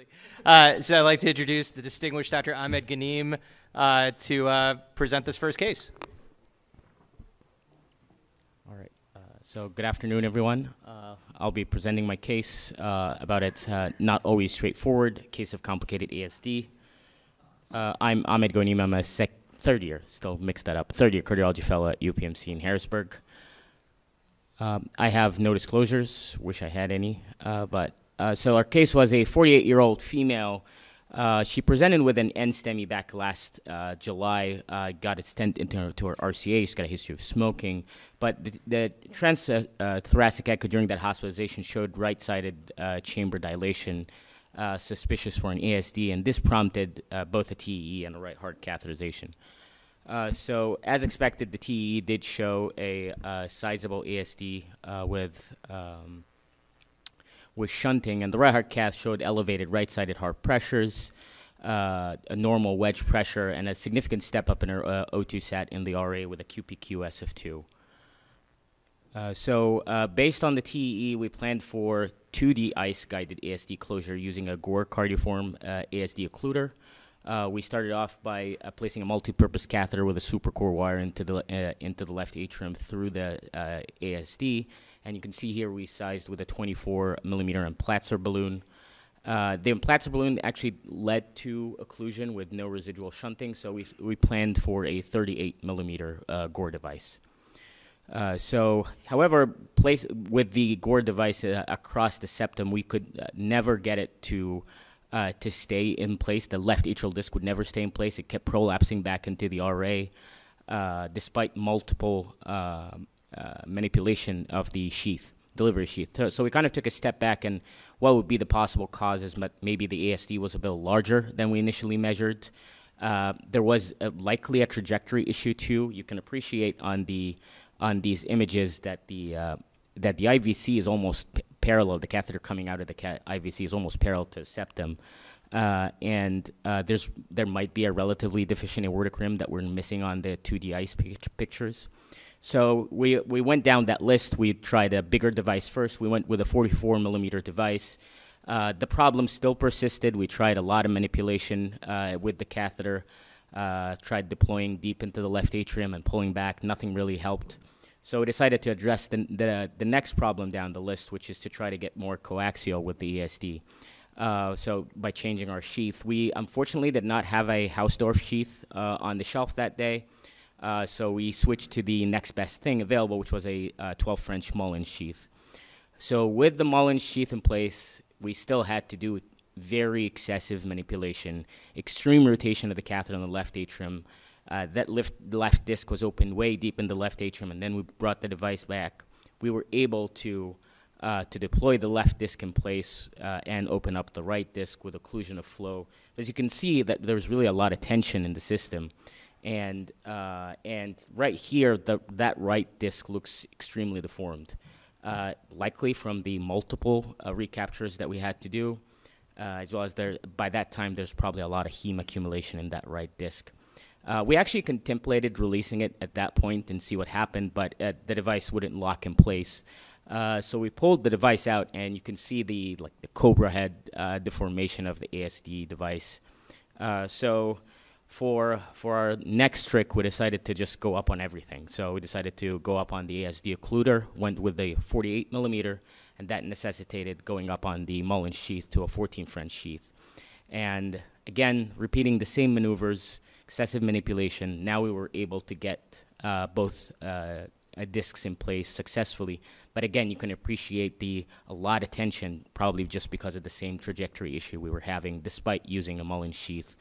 So I'd like to introduce the distinguished Dr. Ahmed Ghoneem to present this first case. All right. So good afternoon, everyone. I'll be presenting my case about it's not always straightforward case of complicated ASD. I'm Ahmed Ghoneem. I'm a third year cardiology fellow at UPMC in Harrisburg. I have no disclosures. Wish I had any, so our case was a 48-year-old female. She presented with an NSTEMI back last July, got a stent into her RCA. She's got a history of smoking. But the transthoracic echo during that hospitalization showed right-sided chamber dilation, suspicious for an ASD, and this prompted both a TEE and a right heart catheterization. So as expected, the TEE did show a sizable ASD with shunting, and the right heart cath showed elevated right-sided heart pressures, a normal wedge pressure, and a significant step up in her O2 sat in the RA with a QPQS of 2. So based on the TEE, we planned for 2D ICE-guided ASD closure using a Gore cardioform ASD occluder. We started off by placing a multi-purpose catheter with a supercore wire into the left atrium through the ASD. And you can see here we sized with a 24-millimeter Implatzer balloon. The Implatzer balloon actually led to occlusion with no residual shunting, so we planned for a 38-millimeter Gore device. However, with the Gore device across the septum, we could never get it to stay in place. The left atrial disc would never stay in place. It kept prolapsing back into the RA, despite multiple manipulation of the sheath, delivery sheath. So we kind of took a step back, and what would be the possible causes? Maybe the ASD was a bit larger than we initially measured. There was likely a trajectory issue too. You can appreciate on these images that the IVC is almost parallel. The catheter coming out of the IVC is almost parallel to the septum. And there might be a relatively deficient aortic rim that we're missing on the 2D ICE pictures. So we went down that list. We tried a bigger device first. We went with a 44-millimeter device. The problem still persisted. We tried a lot of manipulation with the catheter, tried deploying deep into the left atrium and pulling back. Nothing really helped. So we decided to address the next problem down the list, which is to try to get more coaxial with the ESD. So by changing our sheath, we unfortunately did not have a Hausdorff sheath on the shelf that day. So we switched to the next best thing available, which was a 12 French Mullins sheath. So with the Mullins sheath in place, we still had to do very excessive manipulation, extreme rotation of the catheter in the left atrium. That left disc was opened way deep in the left atrium, and then we brought the device back. We were able to deploy the left disc in place and open up the right disc with occlusion of flow. As you can see, that there's really a lot of tension in the system. And right here, that right disc looks extremely deformed, likely from the multiple recaptures that we had to do, as well as by that time, there's probably a lot of heme accumulation in that right disc. We actually contemplated releasing it at that point and see what happened, but the device wouldn't lock in place. So we pulled the device out, and you can see the cobra head deformation of the ASD device. So for our next trick, we decided to just go up on everything. So we decided to go up on the ASD occluder, went with the 48-millimeter, and that necessitated going up on the Mullins sheath to a 14 French sheath. And again, repeating the same maneuvers, excessive manipulation. Now we were able to get both discs in place successfully. But again, you can appreciate a lot of tension, probably just because of the same trajectory issue we were having, despite using a Mullins sheath.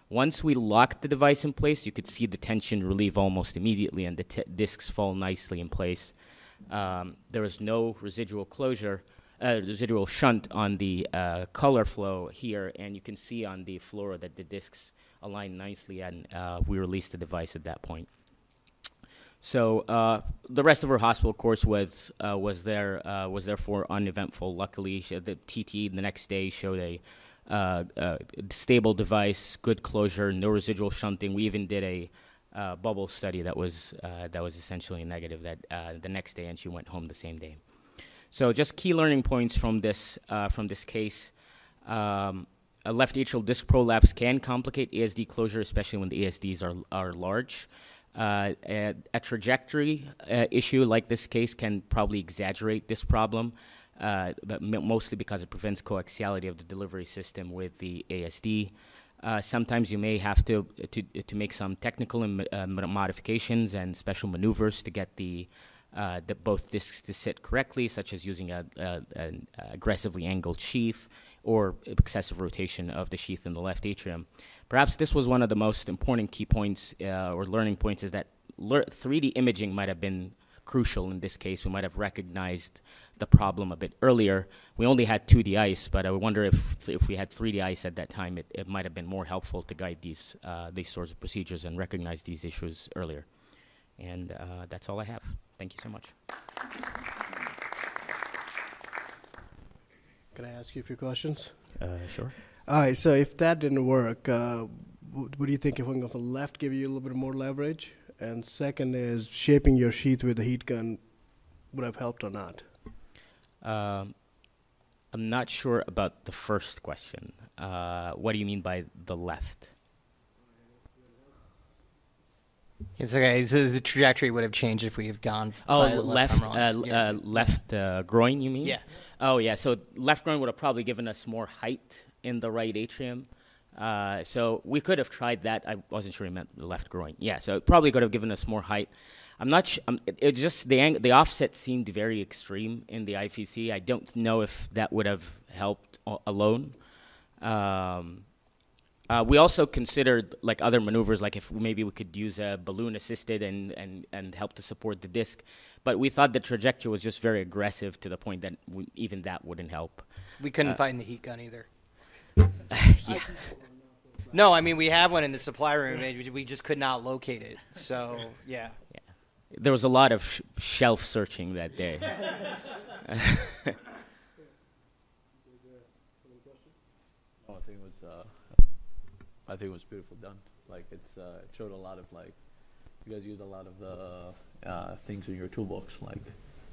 Once we locked the device in place, you could see the tension relieve almost immediately, and the discs fall nicely in place. There was no residual residual shunt on the color flow here, and you can see on the fluoro that the discs align nicely, and we released the device at that point. So the rest of our hospital course was therefore uneventful. Luckily, the TT the next day showed a stable device, good closure, no residual shunting. We even did a bubble study that was essentially negative the next day, and she went home the same day. So just key learning points from this case. A left atrial disc prolapse can complicate ASD closure, especially when the ASDs are large. A trajectory issue like this case can probably exaggerate this problem, but mostly because it prevents coaxiality of the delivery system with the ASD. Sometimes you may have to make some technical modifications and special maneuvers to get the both discs to sit correctly, such as using an aggressively angled sheath or excessive rotation of the sheath in the left atrium. Perhaps this was one of the most important key points or learning points, is that 3D imaging might have been crucial in this case. We might have recognized the problem a bit earlier. We only had 2D ICE, but I wonder if we had 3D ICE at that time, it might have been more helpful to guide these sorts of procedures and recognize these issues earlier. And that's all I have. Thank you so much. Can I ask you a few questions? Sure. All right, so if that didn't work, what do you think if going off the left give you a little bit more leverage? And second is shaping your sheath with a heat gun would have helped or not? I'm not sure about the first question. What do you mean by the left? It's okay. So the trajectory would have changed if we had gone. Left groin, you mean? Yeah. Oh, yeah. So left groin would have probably given us more height in the right atrium. So we could have tried that. I wasn't sure he meant the left groin. Yeah. So it probably could have given us more height. I'm not. It just the offset seemed very extreme in the IVC. I don't know if that would have helped alone. We also considered like other maneuvers, like if maybe we could use a balloon assisted and help to support the disc, but we thought the trajectory was just very aggressive to the point that even that wouldn't help. We couldn't find the heat gun either. Yeah. No, I mean we have one in the supply room. We just could not locate it. So yeah. Yeah. There was a lot of shelf searching that day. I think it was beautiful done. Like it showed a lot of you guys used a lot of the things in your toolbox, like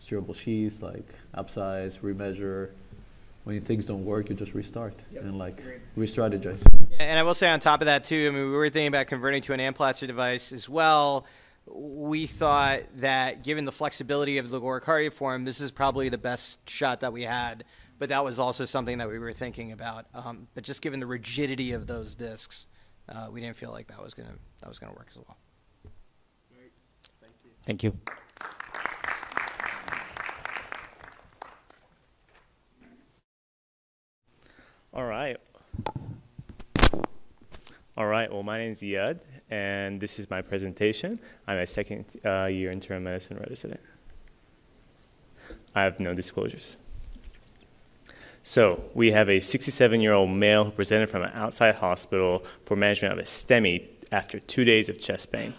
steerable sheaths, like upsize, remeasure. When things don't work, you just restart and re-strategize. Yeah, and I will say on top of that too, I mean, we were thinking about converting to an Amplatzer device as well. We thought that given the flexibility of the lower cardioform, this is probably the best shot that we had. But that was also something that we were thinking about. But just given the rigidity of those discs, we didn't feel like that was gonna work as well. Great. Thank you. Thank you. All right. Well, my name is Iyad, and this is my presentation. I'm a second year internal medicine resident. I have no disclosures. So we have a 67-year-old male who presented from an outside hospital for management of a STEMI after 2 days of chest pain.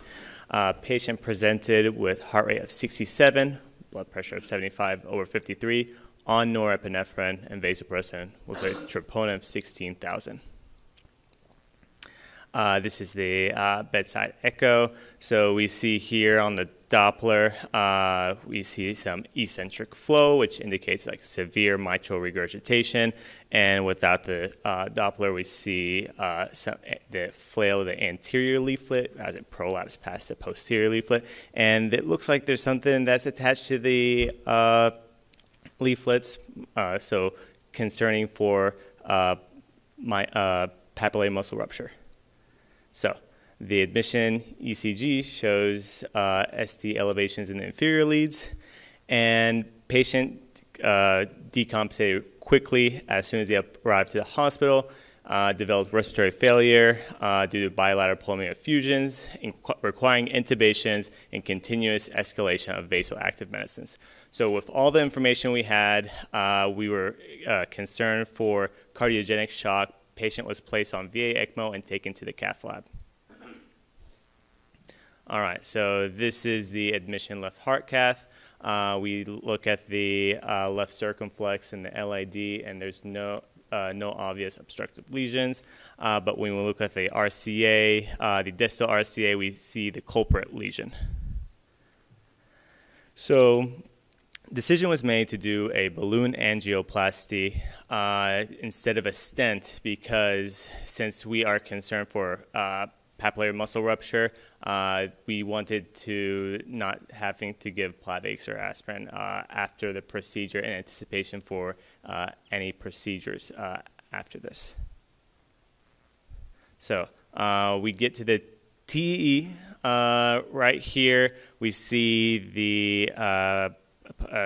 Patient presented with heart rate of 67, blood pressure of 75/53, on norepinephrine and vasopressin with a troponin of 16,000. This is the bedside echo. So we see here on the Doppler, we see some eccentric flow, which indicates like severe mitral regurgitation. And without the Doppler, we see the flail of the anterior leaflet as it prolapsed past the posterior leaflet. And it looks like there's something that's attached to the leaflets, so concerning for papillary muscle rupture. So the admission ECG shows ST elevations in the inferior leads, and patient decompensated quickly as soon as they arrived to the hospital, developed respiratory failure due to bilateral pulmonary effusions, requiring intubations and continuous escalation of vasoactive medicines. So with all the information we had, we were concerned for cardiogenic shock. Patient was placed on VA ECMO and taken to the cath lab. All right, so this is the admission left heart cath. We look at the left circumflex and the LID, and there's no obvious obstructive lesions. But when we look at the RCA, the distal RCA, we see the culprit lesion. So decision was made to do a balloon angioplasty instead of a stent because since we are concerned for papillary muscle rupture, we wanted to not having to give Plavix or aspirin after the procedure in anticipation for any procedures after this. So we get to the TE right here. We see the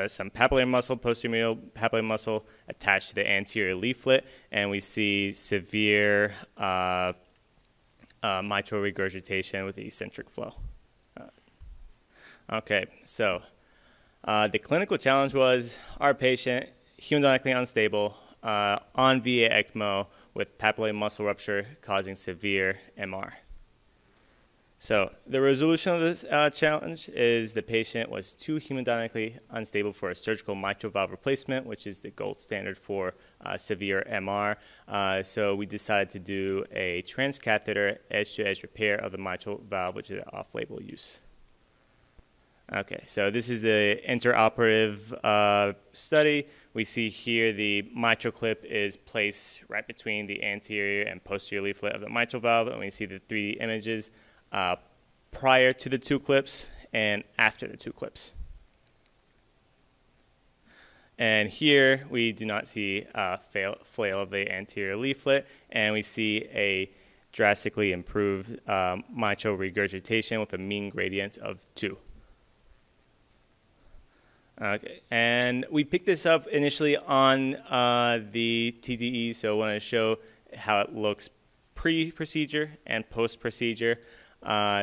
some papillary muscle, posterior papillary muscle attached to the anterior leaflet, and we see severe mitral regurgitation with eccentric flow. Okay, so the clinical challenge was our patient, hemodynamically unstable, on VA ECMO with papillary muscle rupture causing severe MR. So the resolution of this challenge is the patient was too hemodynamically unstable for a surgical mitral valve replacement, which is the gold standard for severe MR. So we decided to do a transcatheter edge-to-edge repair of the mitral valve, which is an off-label use. Okay, so this is the interoperative study. We see here the mitral clip is placed right between the anterior and posterior leaflet of the mitral valve, and we see the 3D images prior to the 2 clips and after the 2 clips. And here we do not see flail of the anterior leaflet, and we see a drastically improved mitral regurgitation with a mean gradient of 2. Okay, and we picked this up initially on the TDE, so I want to show how it looks pre-procedure and post-procedure.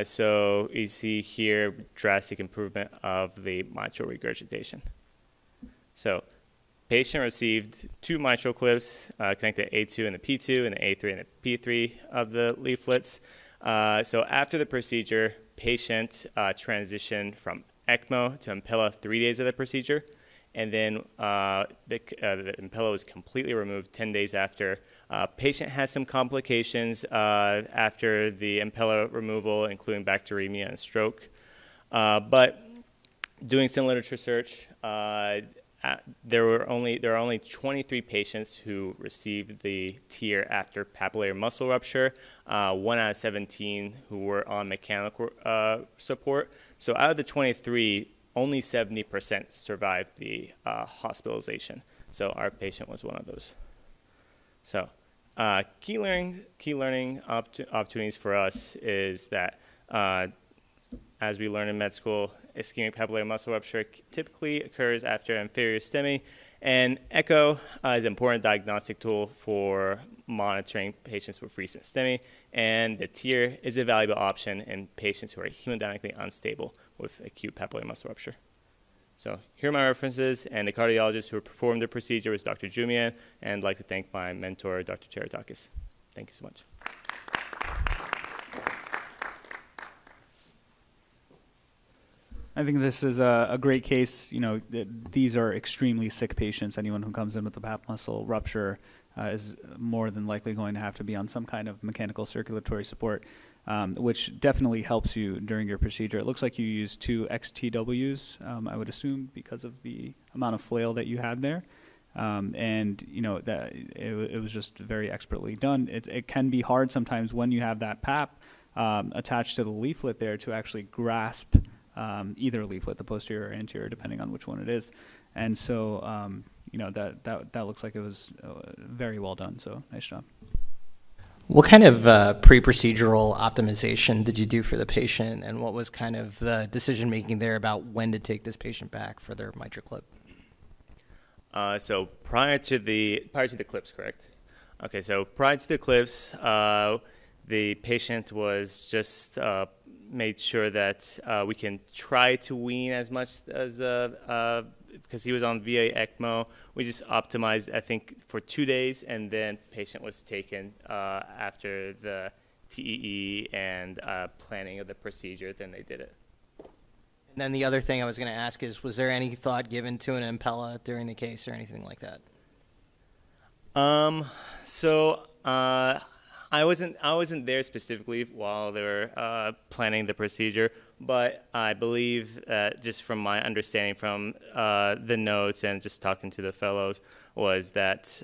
So you see here drastic improvement of the mitral regurgitation. So patient received 2 mitral clips connected to A2 and the P2 and the A3 and the P3 of the leaflets. So after the procedure, patient transitioned from ECMO to Impella 3 days of the procedure, and then the Impella was completely removed 10 days after. Patient had some complications after the Impella removal, including bacteremia and stroke. But doing some literature search, there are only 23 patients who received the TEER after papillary muscle rupture, 1 out of 17 who were on mechanical support. So out of the 23, only 70% survived the hospitalization. So our patient was one of those. So key learning opportunities for us is that as we learn in med school, ischemic papillary muscle rupture typically occurs after inferior STEMI, and echo is an important diagnostic tool for monitoring patients with recent STEMI, and the TEER is a valuable option in patients who are hemodynamically unstable with acute papillary muscle rupture. So here are my references, and the cardiologist who performed the procedure was Dr. Jumian, and I'd like to thank my mentor, Dr. Cheritakis. Thank you so much. I think this is a great case. You know, these are extremely sick patients. Anyone who comes in with a pap muscle rupture is more than likely going to have to be on some kind of mechanical circulatory support, which definitely helps you during your procedure. It looks like you used 2 XTWs, I would assume, because of the amount of flail that you had there. And, you know, that it was just very expertly done. It can be hard sometimes when you have that pap attached to the leaflet there to actually grasp either leaflet, the posterior or anterior, depending on which one it is. And so, you know, that looks like it was very well done. So nice job. What kind of pre-procedural optimization did you do for the patient, and what was kind of the decision-making there about when to take this patient back for their mitral clip? So prior to the clips, correct? Okay, so prior to the clips, the patient was just made sure that we can try to wean as much as because he was on VA ECMO. We just optimized, I think, for 2 days, and then patient was taken after the TEE and planning of the procedure. Then they did it. And then the other thing I was going to ask is, was there any thought given to an Impella during the case or anything like that? So I wasn't there specifically while they were planning the procedure, but I believe just from my understanding from the notes and just talking to the fellows was that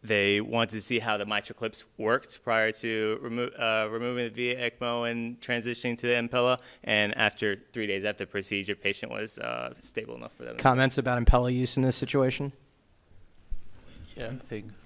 they wanted to see how the mitral clips worked prior to removing it via ECMO and transitioning to the Impella. And after 3 days after the procedure, patient was stable enough for them. Comments about Impella use in this situation? Yeah,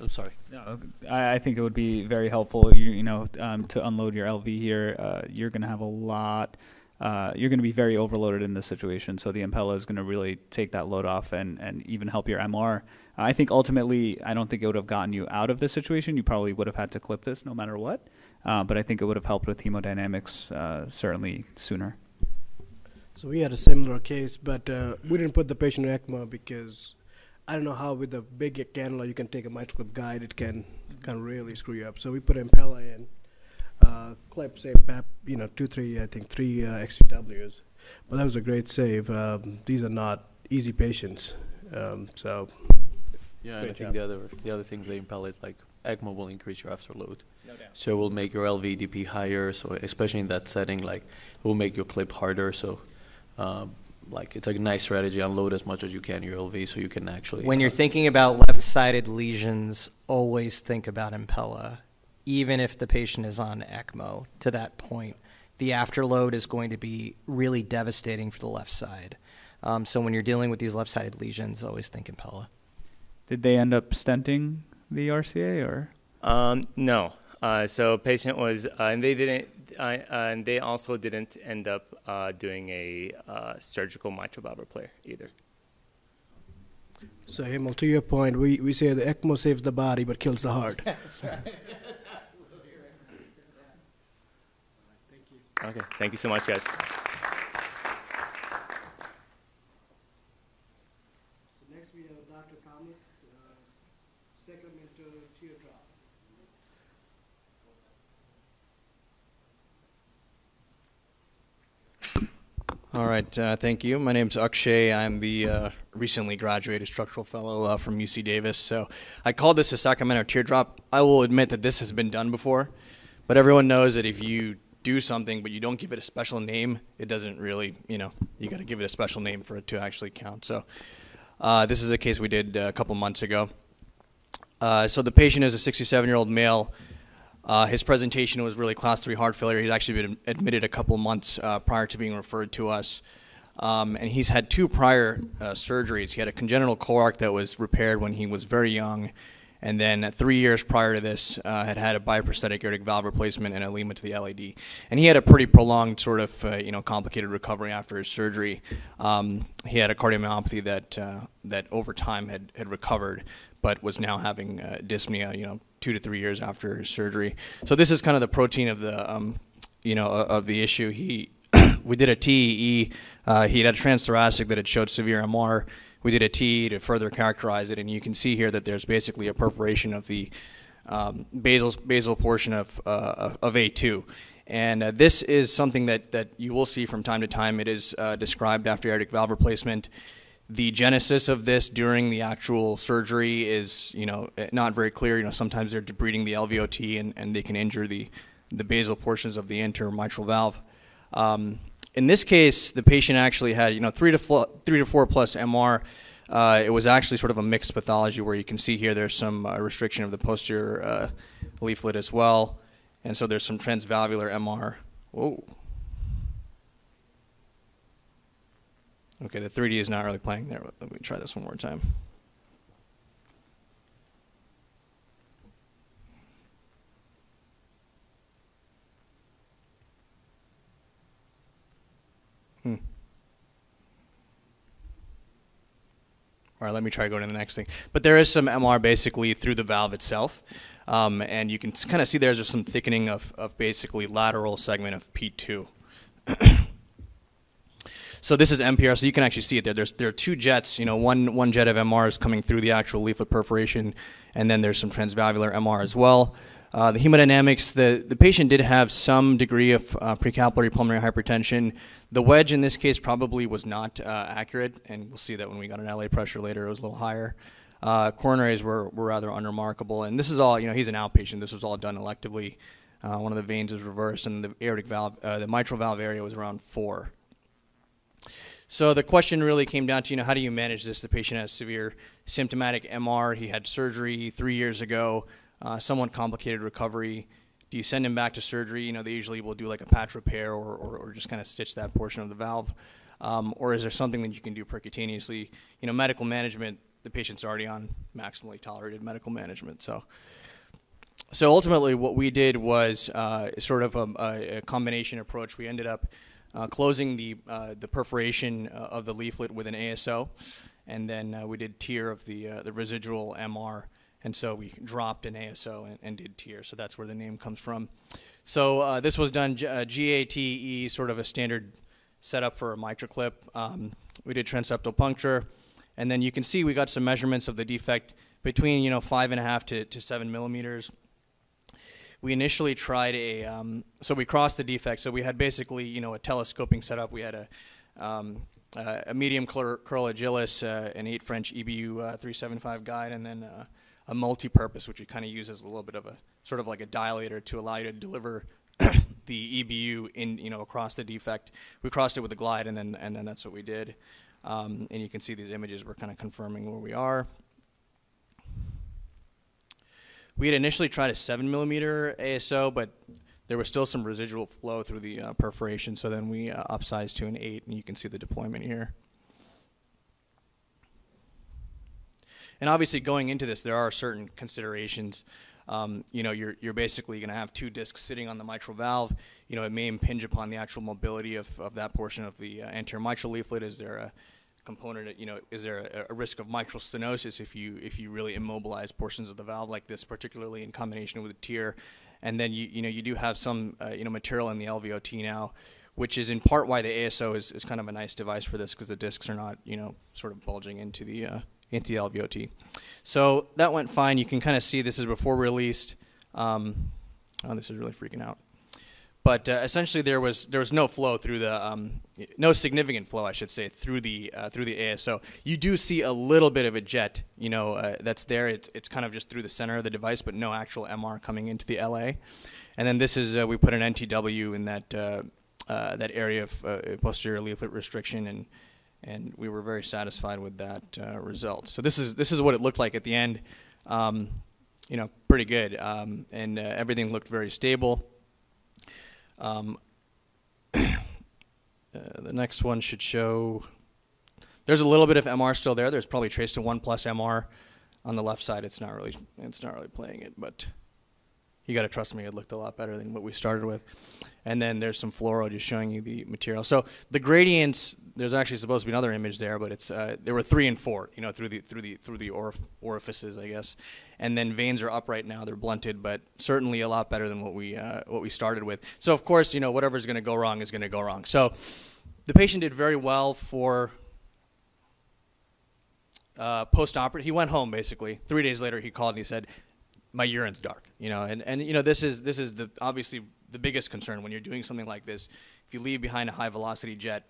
I'm sorry. No, I think it would be very helpful, to unload your LV here. You're going to have a lot. You're going to be very overloaded in this situation, so the Impella is going to really take that load off and even help your MR. I think ultimately, I don't think it would have gotten you out of this situation. You probably would have had to clip this no matter what, but I think it would have helped with hemodynamics certainly sooner. So we had a similar case, but we didn't put the patient in ECMO because I don't know how with a big cannula you can take a mitral clip guide. It can really screw you up. So we put Impella in, clip, say, three XCWs. But that was a great save. These are not easy patients. So yeah, and I think the other thing with the Impella is like ECMO will increase your afterload. No doubt. So it will make your LVEDP higher. So especially in that setting, like it will make your clip harder. So like it's a nice strategy. Unload as much as you can your LV so you can actually. When you're thinking about left-sided lesions, always think about Impella. Even if the patient is on ECMO, to that point, the afterload is going to be really devastating for the left side. So when you're dealing with these left-sided lesions, always think Impella. Did they end up stenting the RCA or? No. So patient was, and they didn't, and they also didn't end up doing a surgical mitral valve repair either. So Himal, to your point, we say the ECMO saves the body but kills the heart. That's right. That's absolutely right. Thank you. Okay. Thank you so much, guys. So next we have Dr. Kamath, Sacramento TEERDrop. All right, thank you. My name's Akshay. I'm the recently graduated structural fellow from UC Davis. So I called this a Sacramento teardrop. I will admit that this has been done before, but everyone knows that if you do something but you don't give it a special name, it doesn't really, you got to give it a special name for it to actually count. So this is a case we did a couple months ago. So the patient is a 67-year-old male. His presentation was really class 3 heart failure. He'd actually been admitted a couple months prior to being referred to us. And he's had 2 prior surgeries. He had a congenital coarc that was repaired when he was very young. And then 3 years prior to this, had a biprosthetic aortic valve replacement and a lima to the LAD. And he had a pretty prolonged sort of, complicated recovery after his surgery. He had a cardiomyopathy that over time had recovered, but was now having dyspnea, 2 to 3 years after his surgery. So this is kind of the protein of the, of the issue. We did a TEE. He had a transthoracic that had showed severe MR. We did a TEE to further characterize it, and you can see here that there's basically a perforation of the basal portion of A2. And this is something that you will see from time to time. It is described after aortic valve replacement. The genesis of this during the actual surgery is, not very clear. Sometimes they're debriding the LVOT and they can injure the basal portions of the anterior mitral valve. In this case, the patient actually had, 3 to 4 plus MR. It was actually sort of a mixed pathology where you can see here there's some restriction of the posterior leaflet as well. And so there's some transvalvular MR. Whoa. Okay, the 3D is not really playing there. Let me try this one more time. All right, let me try going to the next thing. But there is some MR basically through the valve itself. And you can kind of see there's just some thickening of basically lateral segment of P2. So this is MPR, so you can actually see it there. There are 2 jets, one jet of MR is coming through the actual leaflet perforation, and then there's some transvalvular MR as well. The hemodynamics, the patient did have some degree of precapillary pulmonary hypertension. The wedge in this case probably was not accurate, and we'll see that when we got an LA pressure later, it was a little higher. Coronaries were rather unremarkable. And this is all, he's an outpatient. This was all done electively. One of the veins was reversed, and the aortic valve, the mitral valve area was around 4. So the question really came down to, how do you manage this? The patient has severe symptomatic MR. He had surgery 3 years ago, somewhat complicated recovery. Do you send him back to surgery? They usually will do like a patch repair or just kind of stitch that portion of the valve. Or is there something that you can do percutaneously? Medical management, the patient's already on maximally tolerated medical management. So ultimately what we did was sort of a combination approach. We ended up closing the perforation of the leaflet with an ASO, and then we did TEER of the residual MR, and so we dropped an ASO and did TEER. So that's where the name comes from. So this was done GATE, sort of a standard setup for a MitraClip. We did transeptal puncture, and then you can see we got some measurements of the defect between 5.5 to 7 millimeters. We initially tried so we crossed the defect. So we had basically, a telescoping setup. We had a medium curl agilis, an 8 French EBU 375 guide, and then a multi-purpose, which we kind of use as a little bit of a sort of like a dilator to allow you to deliver the EBU in, across the defect. We crossed it with a glide, and then that's what we did. And you can see these images. We're kind of confirming where we are. We had initially tried a 7 millimeter ASO, but there was still some residual flow through the perforation, so then we upsized to an 8, and you can see the deployment here. And obviously going into this, there are certain considerations. You're basically going to have 2 discs sitting on the mitral valve. It may impinge upon the actual mobility of that portion of the anterior mitral leaflet. Is there a component, is there a risk of mitral stenosis if you really immobilize portions of the valve like this, particularly in combination with a TEER? And then you do have some material in the LVOT now, which is in part why the ASO is kind of a nice device for this, because the discs are not sort of bulging into the LVOT. So that went fine. You can kind of see this is before released. Oh, this is really freaking out. But essentially, there was no flow through the no significant flow, I should say, through the ASO. You do see a little bit of a jet, that's there. It's kind of just through the center of the device, but no actual MR coming into the LA. And then this is we put an NTW in that that area of posterior leaflet restriction, and we were very satisfied with that result. So this is what it looked like at the end. Pretty good, and everything looked very stable. The next one should show there's a little bit of MR still there. There's probably trace to 1+ MR on the left side. It's not really playing it, but you got to trust me, it looked a lot better than what we started with. And then there's some fluoro just showing you the material. So the gradients, there's actually supposed to be another image there, but it's there were 3 and 4, through the orifices, I guess. And then veins are upright now; they're blunted, but certainly a lot better than what we started with. So of course, whatever's going to go wrong is going to go wrong. So the patient did very well for post-operative. He went home basically. 3 days later, he called and he said, "My urine's dark." And this is obviously the biggest concern when you're doing something like this. If you leave behind a high velocity jet,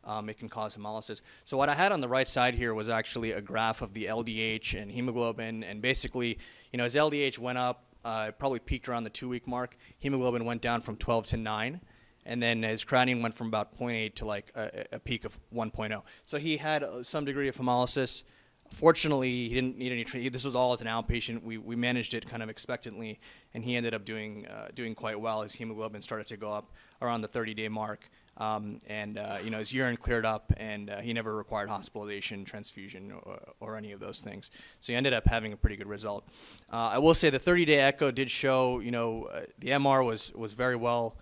it can cause hemolysis. So what I had on the right side here was actually a graph of the LDH and hemoglobin, and basically, as LDH went up, it probably peaked around the 2-week mark. Hemoglobin went down from 12 to 9, and then his creatinine went from about 0.8 to like a peak of 1.0. So he had some degree of hemolysis. Fortunately, he didn't need any treatment. This was all as an outpatient. We managed it kind of expectantly, and he ended up doing quite well. His hemoglobin started to go up around the 30-day mark, and his urine cleared up, and he never required hospitalization, transfusion, or any of those things. So he ended up having a pretty good result. I will say the 30-day echo did show, the MR was very well.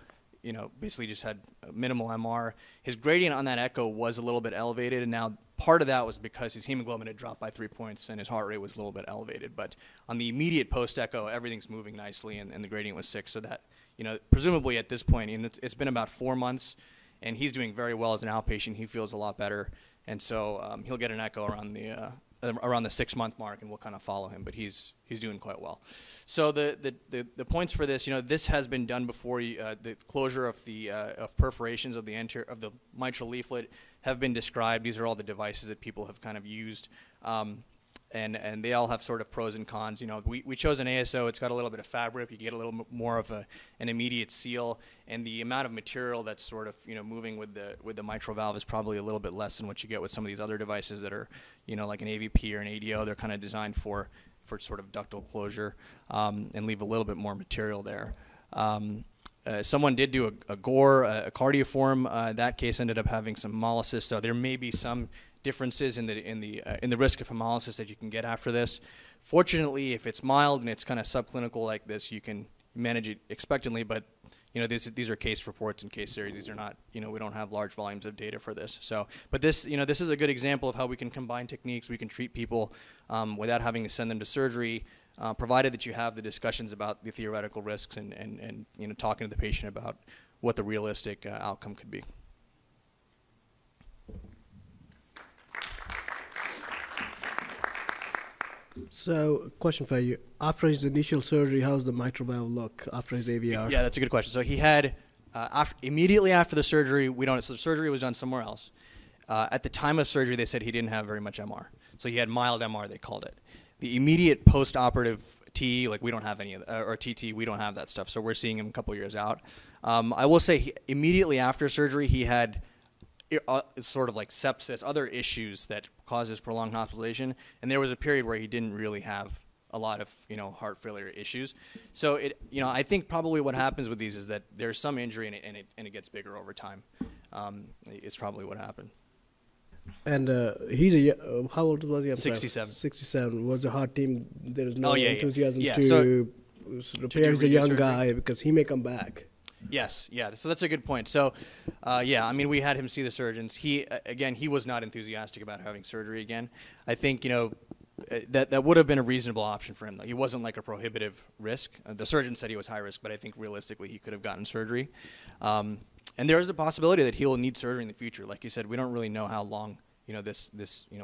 Basically just had minimal MR. His gradient on that echo was a little bit elevated, and now part of that was because his hemoglobin had dropped by 3 points and his heart rate was a little bit elevated. But on the immediate post-echo, everything's moving nicely, and the gradient was 6. So that, presumably at this point, and it's been about 4 months, and he's doing very well as an outpatient. He feels a lot better, and so he'll get an echo around the 6-month mark, and we'll kind of follow him. But he's doing quite well. So the points for this, this has been done before. The closure of the perforations of the mitral leaflet have been described. These are all the devices that people have kind of used. and they all have sort of pros and cons. You know, we chose an ASO. It's got a little bit of fabric. You get a little more of an immediate seal, and the amount of material that's sort of, you know, moving with the mitral valve is probably a little bit less than what you get with some of these other devices that are, you know, like an AVP or an ADO. They're kind of designed for sort of ductal closure, and leave a little bit more material there. Someone did do a gore, a cardioform. That case ended up having some hemolysis, so there may be some differences in the risk of hemolysis that you can get after this. Fortunately, if it's mild and it's kind of subclinical like this, you can manage it expectantly. But you know, these are case reports and case series. These are not, you know, we don't have large volumes of data for this. So, but this, you know, this is a good example of how we can combine techniques. We can treat people without having to send them to surgery, provided that you have the discussions about the theoretical risks and you know, talking to the patient about what the realistic outcome could be. So, question for you. After his initial surgery, how's the mitral valve look after his AVR? Yeah, that's a good question. So he had, immediately after the surgery, so the surgery was done somewhere else. At the time of surgery, they said he didn't have very much MR. So he had mild MR, they called it. The immediate post-operative T, like we don't have any of that, or TT, we don't have that stuff. So we're seeing him a couple years out. I will say immediately after surgery, he had sort of like sepsis, other issues that causes prolonged hospitalization, and there was a period where he didn't really have a lot of, you know, heart failure issues. So it, you know, I think probably what happens with these is that there's some injury and it gets bigger over time. It's probably what happened. And he's how old was he? 67. 67. Was a hard team. There is no enthusiasm yeah. to repair. He's a young surgery. guy because he may come back. Yes, yeah. So that's a good point. So, yeah, I mean, we had him see the surgeons. He was not enthusiastic about having surgery again. I think, you know, that would have been a reasonable option for him. He wasn't like a prohibitive risk. The surgeon said he was high risk, but I think realistically he could have gotten surgery. And there is a possibility that he'll need surgery in the future. Like you said, we don't really know how long, you know,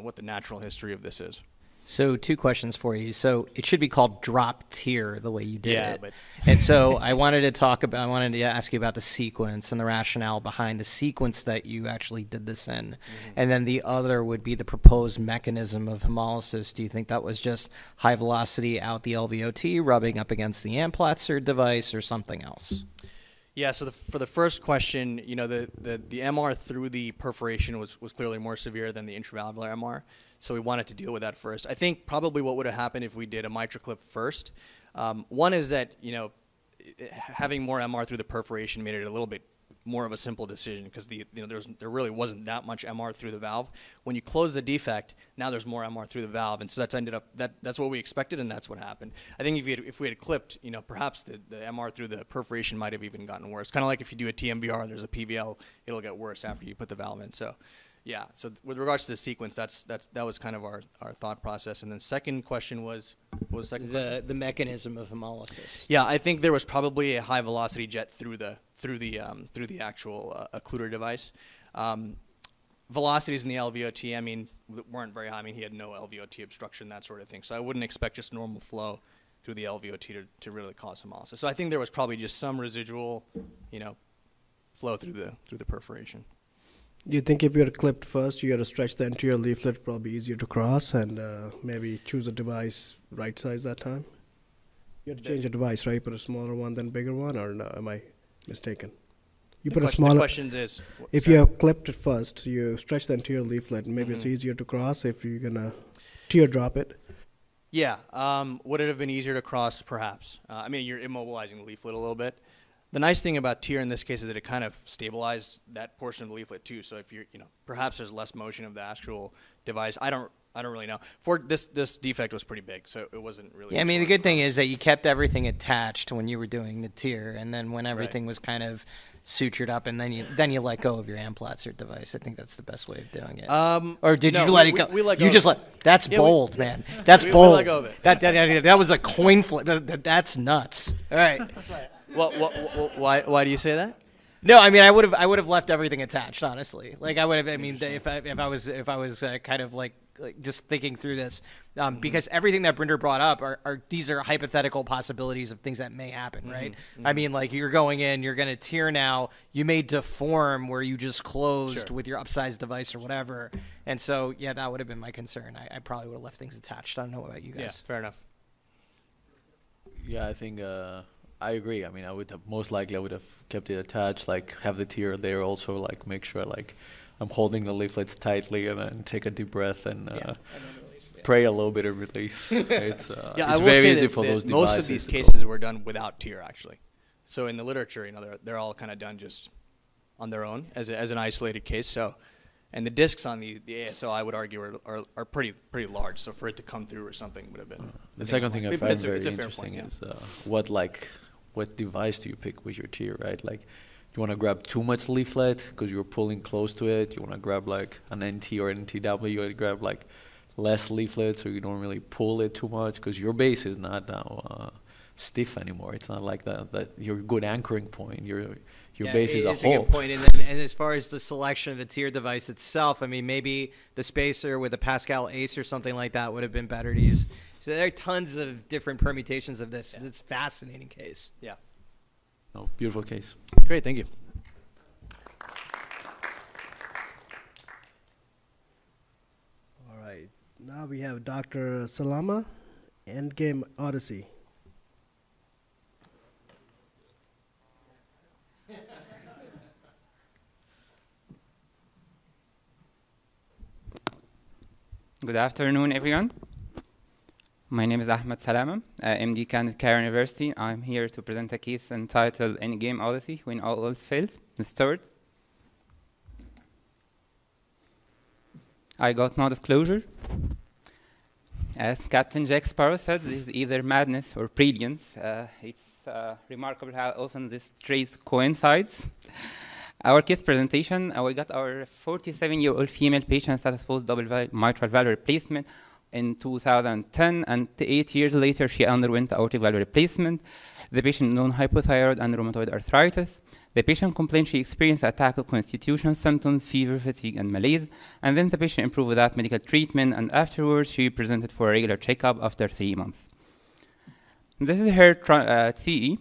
what the natural history of this is. So 2 questions for you. So it should be called drop tier the way you did it. But and so I wanted to ask you about the sequence and the rationale behind the sequence that you actually did this in. Mm-hmm. And then the other would be the proposed mechanism of hemolysis. Do you think that was just high velocity out the LVOT rubbing up against the Amplatzer device or something else? Yeah, so for the first question, you know, the MR through the perforation was clearly more severe than the intravalvular MR, so we wanted to deal with that first. I think probably what would have happened if we did a MitraClip first, one is that, you know, having more MR through the perforation made it a little bit more of a simple decision because there really wasn't that much MR through the valve. When you close the defect, now there's more MR through the valve, and so that's what we expected, and that's what happened. I think if we had clipped, you know, perhaps the MR through the perforation might have even gotten worse. Kind of like if you do a TMVR and there's a PVL, it'll get worse after you put the valve in. So, yeah. So with regards to the sequence, that was kind of our thought process. And then second question was, what was the second question? The mechanism of hemolysis. Yeah, I think there was probably a high velocity jet through the actual occluder device. Velocities in the LVOT, I mean, weren't very high. I mean, he had no LVOT obstruction, that sort of thing. So I wouldn't expect just normal flow through the LVOT to really cause hemolysis. So I think there was probably just some residual, you know, flow through the perforation. Do you think if you had clipped first, you had to stretch the anterior leaflet, probably easier to cross, and maybe choose a device right size that time? You had to change the device, right? Put a smaller one than bigger one, or no, am I mistaken? You put a smaller. The question is, if you have clipped it first, you stretch the anterior leaflet, and maybe it's easier to cross if you're gonna teardrop it. Yeah, would it have been easier to cross? Perhaps. I mean, you're immobilizing the leaflet a little bit. The nice thing about TEER in this case is that it kind of stabilized that portion of the leaflet too. So if you're, you know, perhaps there's less motion of the actual device. I don't really know. For this defect was pretty big, so it wasn't really. Yeah, I mean, the good thing is that you kept everything attached when you were doing the TEER, and then when everything was kind of sutured up, and then you let go of your Amplatzer device. I think that's the best way of doing it. Or did you let it go? We let go. You just let. That's bold, man. That's bold. We let go of it. That was a coin flip. That's nuts. All right. Why do you say that? No, I mean, I would have left everything attached, honestly. Like I would have. I mean, if I was kind of like just thinking through this, because everything that Brinder brought up these are hypothetical possibilities of things that may happen, right? I mean, like you're going in, you're going to tear now, you may deform where you just closed with your upsized device or whatever. And so, yeah, that would have been my concern. I probably would have left things attached. I don't know about you guys. Yeah, fair enough. Yeah, I think I agree. I mean, I would have most likely I would have kept it attached, like have the tear there also, like make sure like I'm holding the leaflets tightly and then take a deep breath and pray a little bit and release. It's I it's will very say easy that for those most devices of these to go. cases were done without tear actually. So in the literature, they're all kind of done just on their own as an isolated case. So, and the discs on the ASO, I would argue, are pretty large. So for it to come through or something would have been. The second thing I but find it's very a fair interesting point, is what device do you pick with your tear, right? Like, you want to grab too much leaflet because you're pulling close to it. You want to grab like an NT or NTW. You want to grab like less leaflet so you don't really pull it too much because your base is not now stiff anymore. It's not like that your good anchoring point. Your base is a hole. A good point. And as far as the selection of the tear device itself, I mean, maybe the spacer with a Pascal Ace or something like that would have been better to use. So there are tons of different permutations of this. It's a fascinating case. Yeah. Oh, beautiful case. Great, thank you. All right. Now we have Dr. Salama, Endgame Odyssey. Good afternoon, everyone. My name is Ahmed Salama, MD Kanda Cairo University. I'm here to present a case entitled Endgame Odyssey, When All Else Fails. Let's start. I got no disclosure. As Captain Jack Sparrow said, this is either madness or brilliance. It's remarkable how often this trace coincides. Our case presentation, we got our 47-year-old female patient status post double mitral valve replacement in 2010, and 8 years later, she underwent aortic valve replacement. The patient non-hypothyroid and rheumatoid arthritis. The patient complained she experienced attack of constitutional symptoms, fever, fatigue, and malaise. And then the patient improved without medical treatment, and afterwards, she presented for a regular checkup after 3 months. This is her TE.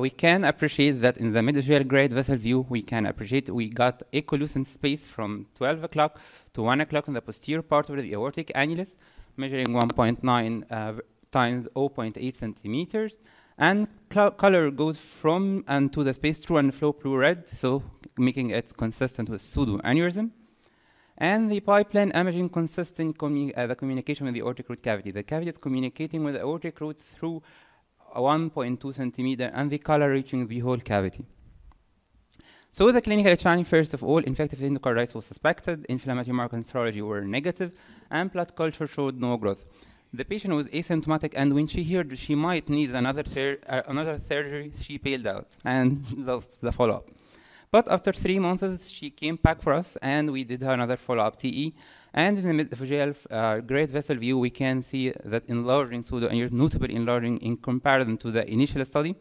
We can appreciate that in the mid-visual grade vessel view, we got equilucent space from 12 o'clock to 1 o'clock in the posterior part of the aortic annulus, measuring 1.9 times 0.8 centimeters. And color goes from and to the space true and flow blue red, so making it consistent with pseudoaneurysm. And the pipeline imaging consistent the communication with the aortic root cavity. The cavity is communicating with the aortic root through 1.2 centimeter, and the color reaching the whole cavity. So the clinical challenge, first of all, infective endocarditis was suspected, inflammatory marker and serology were negative, and blood culture showed no growth. The patient was asymptomatic, and when she heard she might need another surgery, she bailed out and lost the follow-up. But after 3 months, she came back for us, and we did another follow-up TE. And in the mid-visual great vessel view, we can see that enlarging pseudoaneurysm, notably enlarging in comparison to the initial study.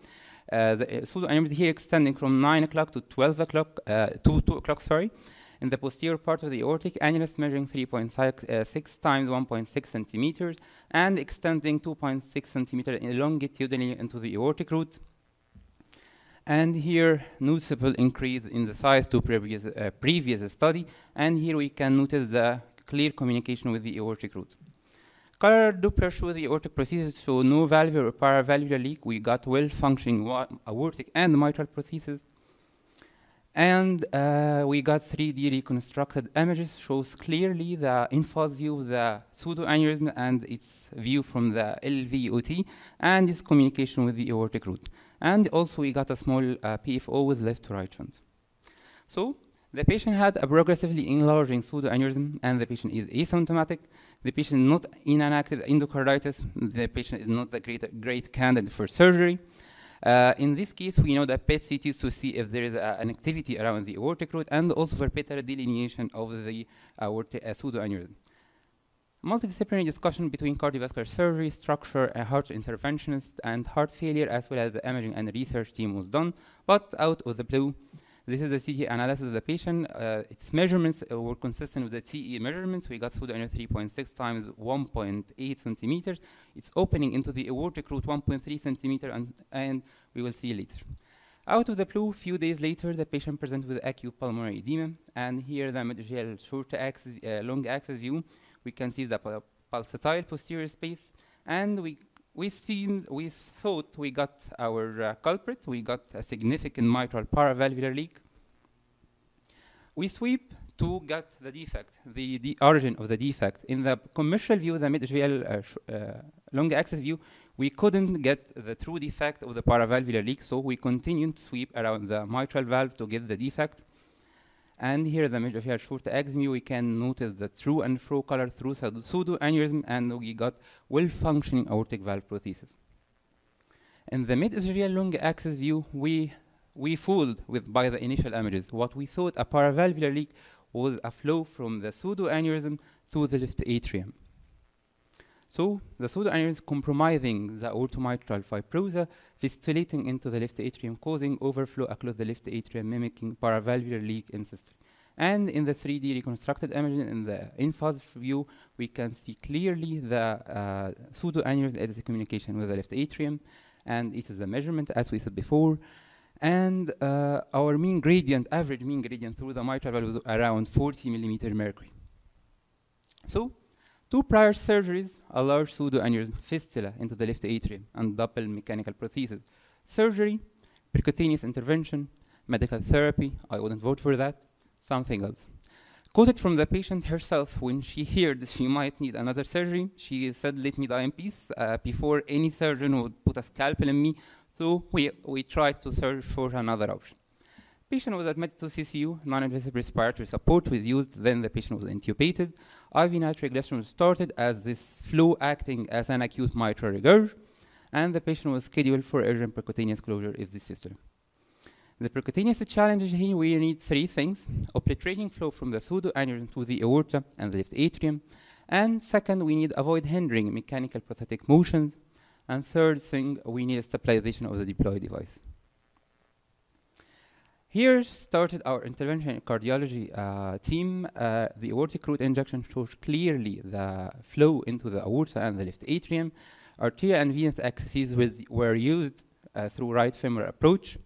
The pseudoaneurysm here extending from 9 o'clock to 12 o'clock, 2 o'clock, sorry, in the posterior part of the aortic annulus, measuring 3.6 times 1.6 centimeters, and extending 2.6 centimeters longitudinally into the aortic root. And here, noticeable increase in the size to previous study, and here we can notice the clear communication with the aortic root. Color Doppler shows the aortic prosthesis, so no valvular or paravalvular leak. We got well-functioning aortic and mitral prosthesis. And we got 3D reconstructed images, shows clearly the in-phase view of the pseudoaneurysm and its view from the LVOT, and its communication with the aortic root. And also we got a small PFO with left to right shunt. So the patient had a progressively enlarging pseudoaneurysm, and the patient is asymptomatic. The patient is not in an active endocarditis. The patient is not a great candidate for surgery. In this case, we know that PET CT to see if there is an activity around the aortic root, and also for better delineation of the aortic pseudoaneurysm. Multidisciplinary discussion between cardiovascular surgery, structure, heart interventionist, and heart failure, as well as the imaging and research team was done. But out of the blue, This is the CT analysis of the patient. Its measurements were consistent with the TE measurements. We got pseudoaneurysm 3.6 times 1.8 centimeters. It's opening into the aortic root 1.3 centimeter, and we will see later. Out of the blue, a few days later, the patient presented with acute pulmonary edema, and here the medial short axis, long axis view, we can see the pulsatile posterior space, and we thought we got our culprit. We got a significant mitral paravalvular leak. We sweep to get the defect, the origin of the defect. In the commercial view, the medial long axis view, we couldn't get the true defect of the paravalvular leak, so we continued to sweep around the mitral valve to get the defect. And here, the medial short axis view, we can notice the true and fro color through pseudoaneurysm, and we got well-functioning aortic valve prosthesis. In the mid-Israel long axis view, we fooled by the initial images. What we thought a paravalvular leak was a flow from the pseudoaneurysm to the left atrium. So the pseudoaneurysm compromising the aortomitral fibrosa, fistulating into the left atrium, causing overflow across the left atrium, mimicking paravalvular leak in systole. And in the 3D reconstructed image, in the in-phase view, we can see clearly the pseudoaneurysm as a communication with the left atrium, and it is a measurement, as we said before. And our mean gradient, average mean gradient through the mitral valve was around 40 millimeter mercury. So, 2 prior surgeries, a large pseudoaneurysm fistula into the left atrium, and double mechanical prosthesis. Surgery, percutaneous intervention, medical therapy, I wouldn't vote for that, something else. Quoted from the patient herself, when she heard she might need another surgery, she said, "Let me die in peace," before any surgeon would put a scalpel in me, so we tried to search for another option. Patient was admitted to CCU, non-invasive respiratory support was used, then the patient was intubated. IV nitroglycerin was started as this flow acting as an acute mitral regurg, and the patient was scheduled for urgent percutaneous closure if this fistula. The percutaneous challenge here, we need 3 things: obliterating flow from the pseudoaneurysm to the aorta and the left atrium, and second, we need avoid hindering mechanical prosthetic motions, and third thing, we need stabilization of the deployed device. Here started our intervention cardiology team. The aortic root injection shows clearly the flow into the aorta and the left atrium. Arterial and venous accesses were used through right femoral approach.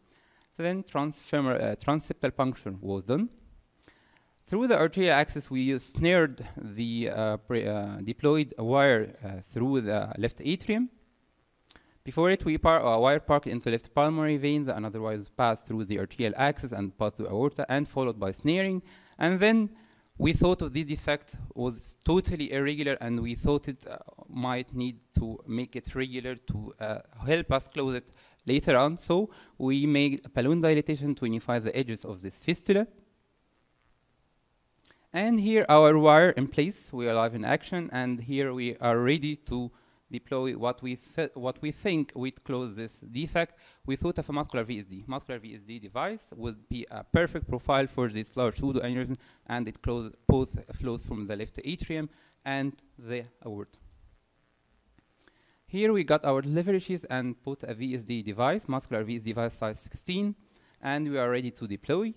So then transseptal puncture was done. Through the arterial axis, we snared the deployed wire through the left atrium. Before it, we wire parked into left pulmonary veins, and otherwise passed through the arterial axis and passed through aorta, and followed by snaring. And then we thought of this defect was totally irregular, and we thought it might need to make it regular to help us close it later on. So we made a balloon dilatation to unify the edges of this fistula. And here our wire in place, we are live in action, and here we are ready to deploy what we think would close this defect. We thought of a muscular VSD. Muscular VSD device would be a perfect profile for this large pseudoaneurysm, and it closes both flows from the left atrium and the aorta. Here we got our delivery sheath and put a VSD device, muscular VSD device size 16, and we are ready to deploy.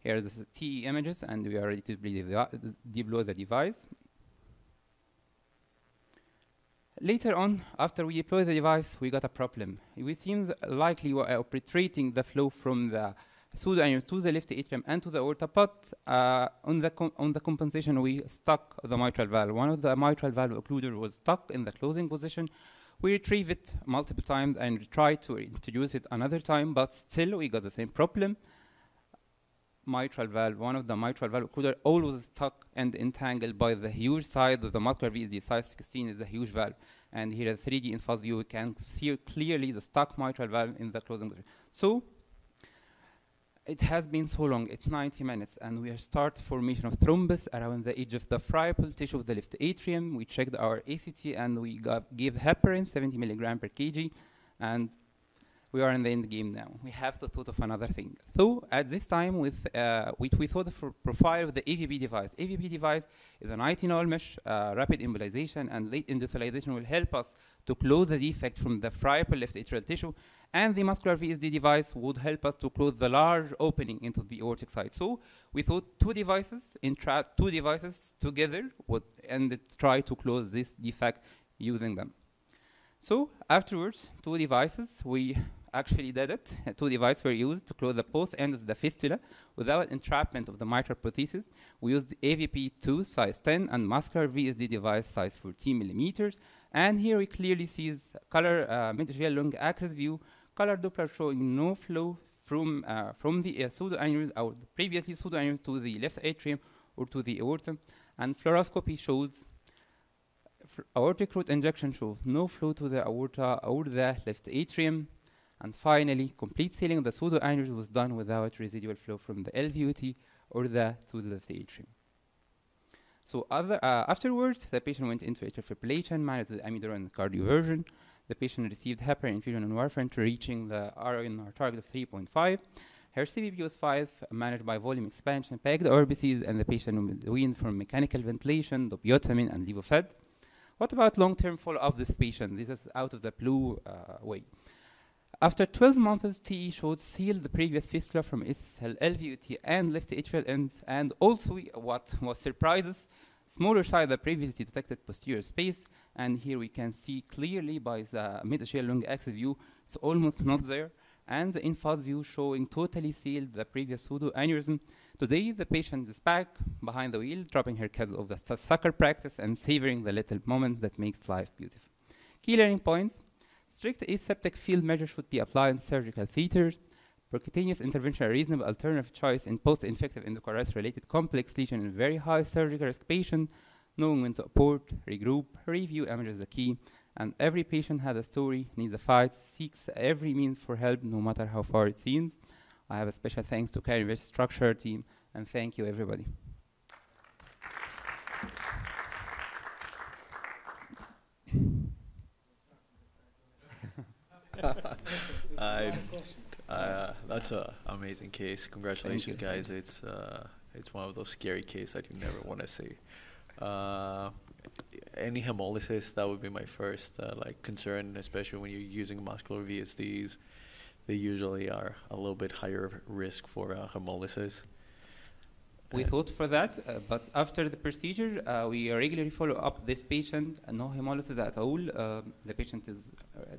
Here are the TE images, and we are ready to deploy the device. Later on, after we deploy the device, we got a problem. It seems likely we are obliterating the flow from the pseudoaneurysm to the left atrium and to the aorta, but on the compensation, we stuck the mitral valve. One of the mitral valve occluder was stuck in the closing position. We retrieved it multiple times and tried to introduce it another time, but still we got the same problem. Mitral valve, one of the mitral valve occluder always stuck and entangled by the huge side of the muscular VSD. Size 16 is a huge valve. And here at 3D in fast view, we can see clearly the stuck mitral valve in the closing position. So it has been so long, it's 90 minutes, and we have started formation of thrombus around the edge of the friable tissue of the left atrium. We checked our ACT, and we gave heparin, 70 milligram per kg, and we are in the end game now. We have to thought of another thing. So at this time, we thought of a profile of the AVP device. AVP device is a 19-hole mesh, rapid embolization, and late industrialization will help us to close the defect from the friable left atrial tissue, and the muscular VSD device would help us to close the large opening into the aortic side. So we thought two devices together and try to close this defect using them. So afterwards, two devices, we actually did it. Two devices were used to close the both ends of the fistula without entrapment of the mitral prosthesis. We used AVP2 size 10 and muscular VSD device size 14 millimeters. And here we clearly see color mid-atrial long axis view, color Doppler showing no flow from the pseudoaneurysm or previously pseudoaneurysm to the left atrium or to the aorta. And fluoroscopy shows aortic root injection shows no flow to the aorta or the left atrium. And finally, complete sealing of the pseudoaneurysm was done without residual flow from the LVOT or to the left atrium. So afterwards, the patient went into atrial fibrillation, managed with amiodarone and cardioversion. The patient received heparin infusion and warfarin, reaching the RNR target of 3.5. Her CVP was 5, managed by volume expansion, packed orbices, and the patient weaned from mechanical ventilation, dopiotamine, and levofed. What about long-term follow-up of this patient? This is out of the blue way. After 12 months, TE showed sealed the previous fistula from its LVOT and left atrial ends, and also what was surprises, smaller size of the previously detected posterior space, and here we can see clearly by the mid-atrial long axis view, it's almost not there, and the in-fast view showing totally sealed the previous pseudoaneurysm. Today, the patient is back behind the wheel, dropping her kids of the soccer practice and savoring the little moment that makes life beautiful. Key learning points. Strict aseptic field measures should be applied in surgical theaters. Percutaneous intervention a reasonable alternative choice in post-infective endocarditis-related complex lesion in very high surgical risk patient. Knowing when to abort, regroup, review images is the key. And every patient has a story, needs a fight, seeks every means for help, no matter how far it seems. I have a special thanks to Cairo University Structure team, and thank you, everybody. That's an amazing case. Congratulations, guys. It's one of those scary cases that you never want to see. Any hemolysis, that would be my first concern, especially when you're using muscular VSDs. They usually are a little bit higher risk for hemolysis. We thought for that, but after the procedure, we regularly follow up this patient, no hemolysis at all. The patient is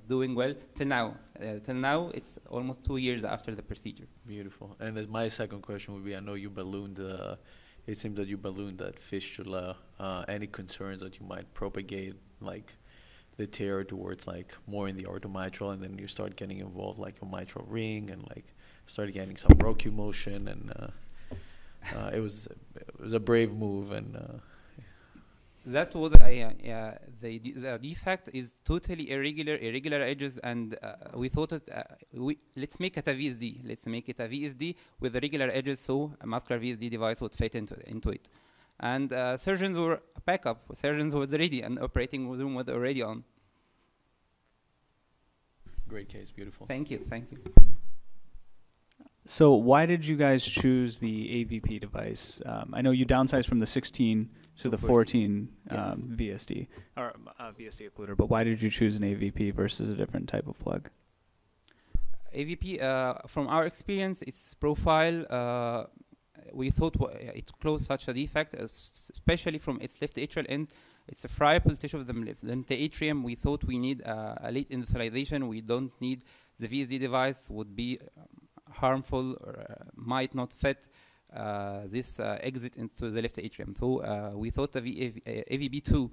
doing well till now. Till now, it's almost 2 years after the procedure. Beautiful. And then my second question would be, I know you ballooned, it seems that you ballooned that fistula. Any concerns that you might propagate, like the tear towards more in the orthomitral, and then you start getting involved your mitral ring and start getting some Roku motion, and it was a brave move, and that was the defect is totally irregular edges, and we thought let's make it a VSD. Let's make it a VSD with irregular edges, so a muscular VSD device would fit into it. And surgeons were backup. Surgeons was ready, and operating room was already on. Great case, beautiful. Thank you. So why did you guys choose the AVP device? I know you downsized from the 16 to the 14 VSD, or VSD occluder, but why did you choose an AVP versus a different type of plug? AVP, from our experience, its profile, we thought it closed such a defect, especially from its left atrial end. It's a friable tissue of the left atrium. We thought we need a late industrialization. We don't need the VSD device, would be harmful or might not fit this exit into the left atrium. So we thought the AVB2,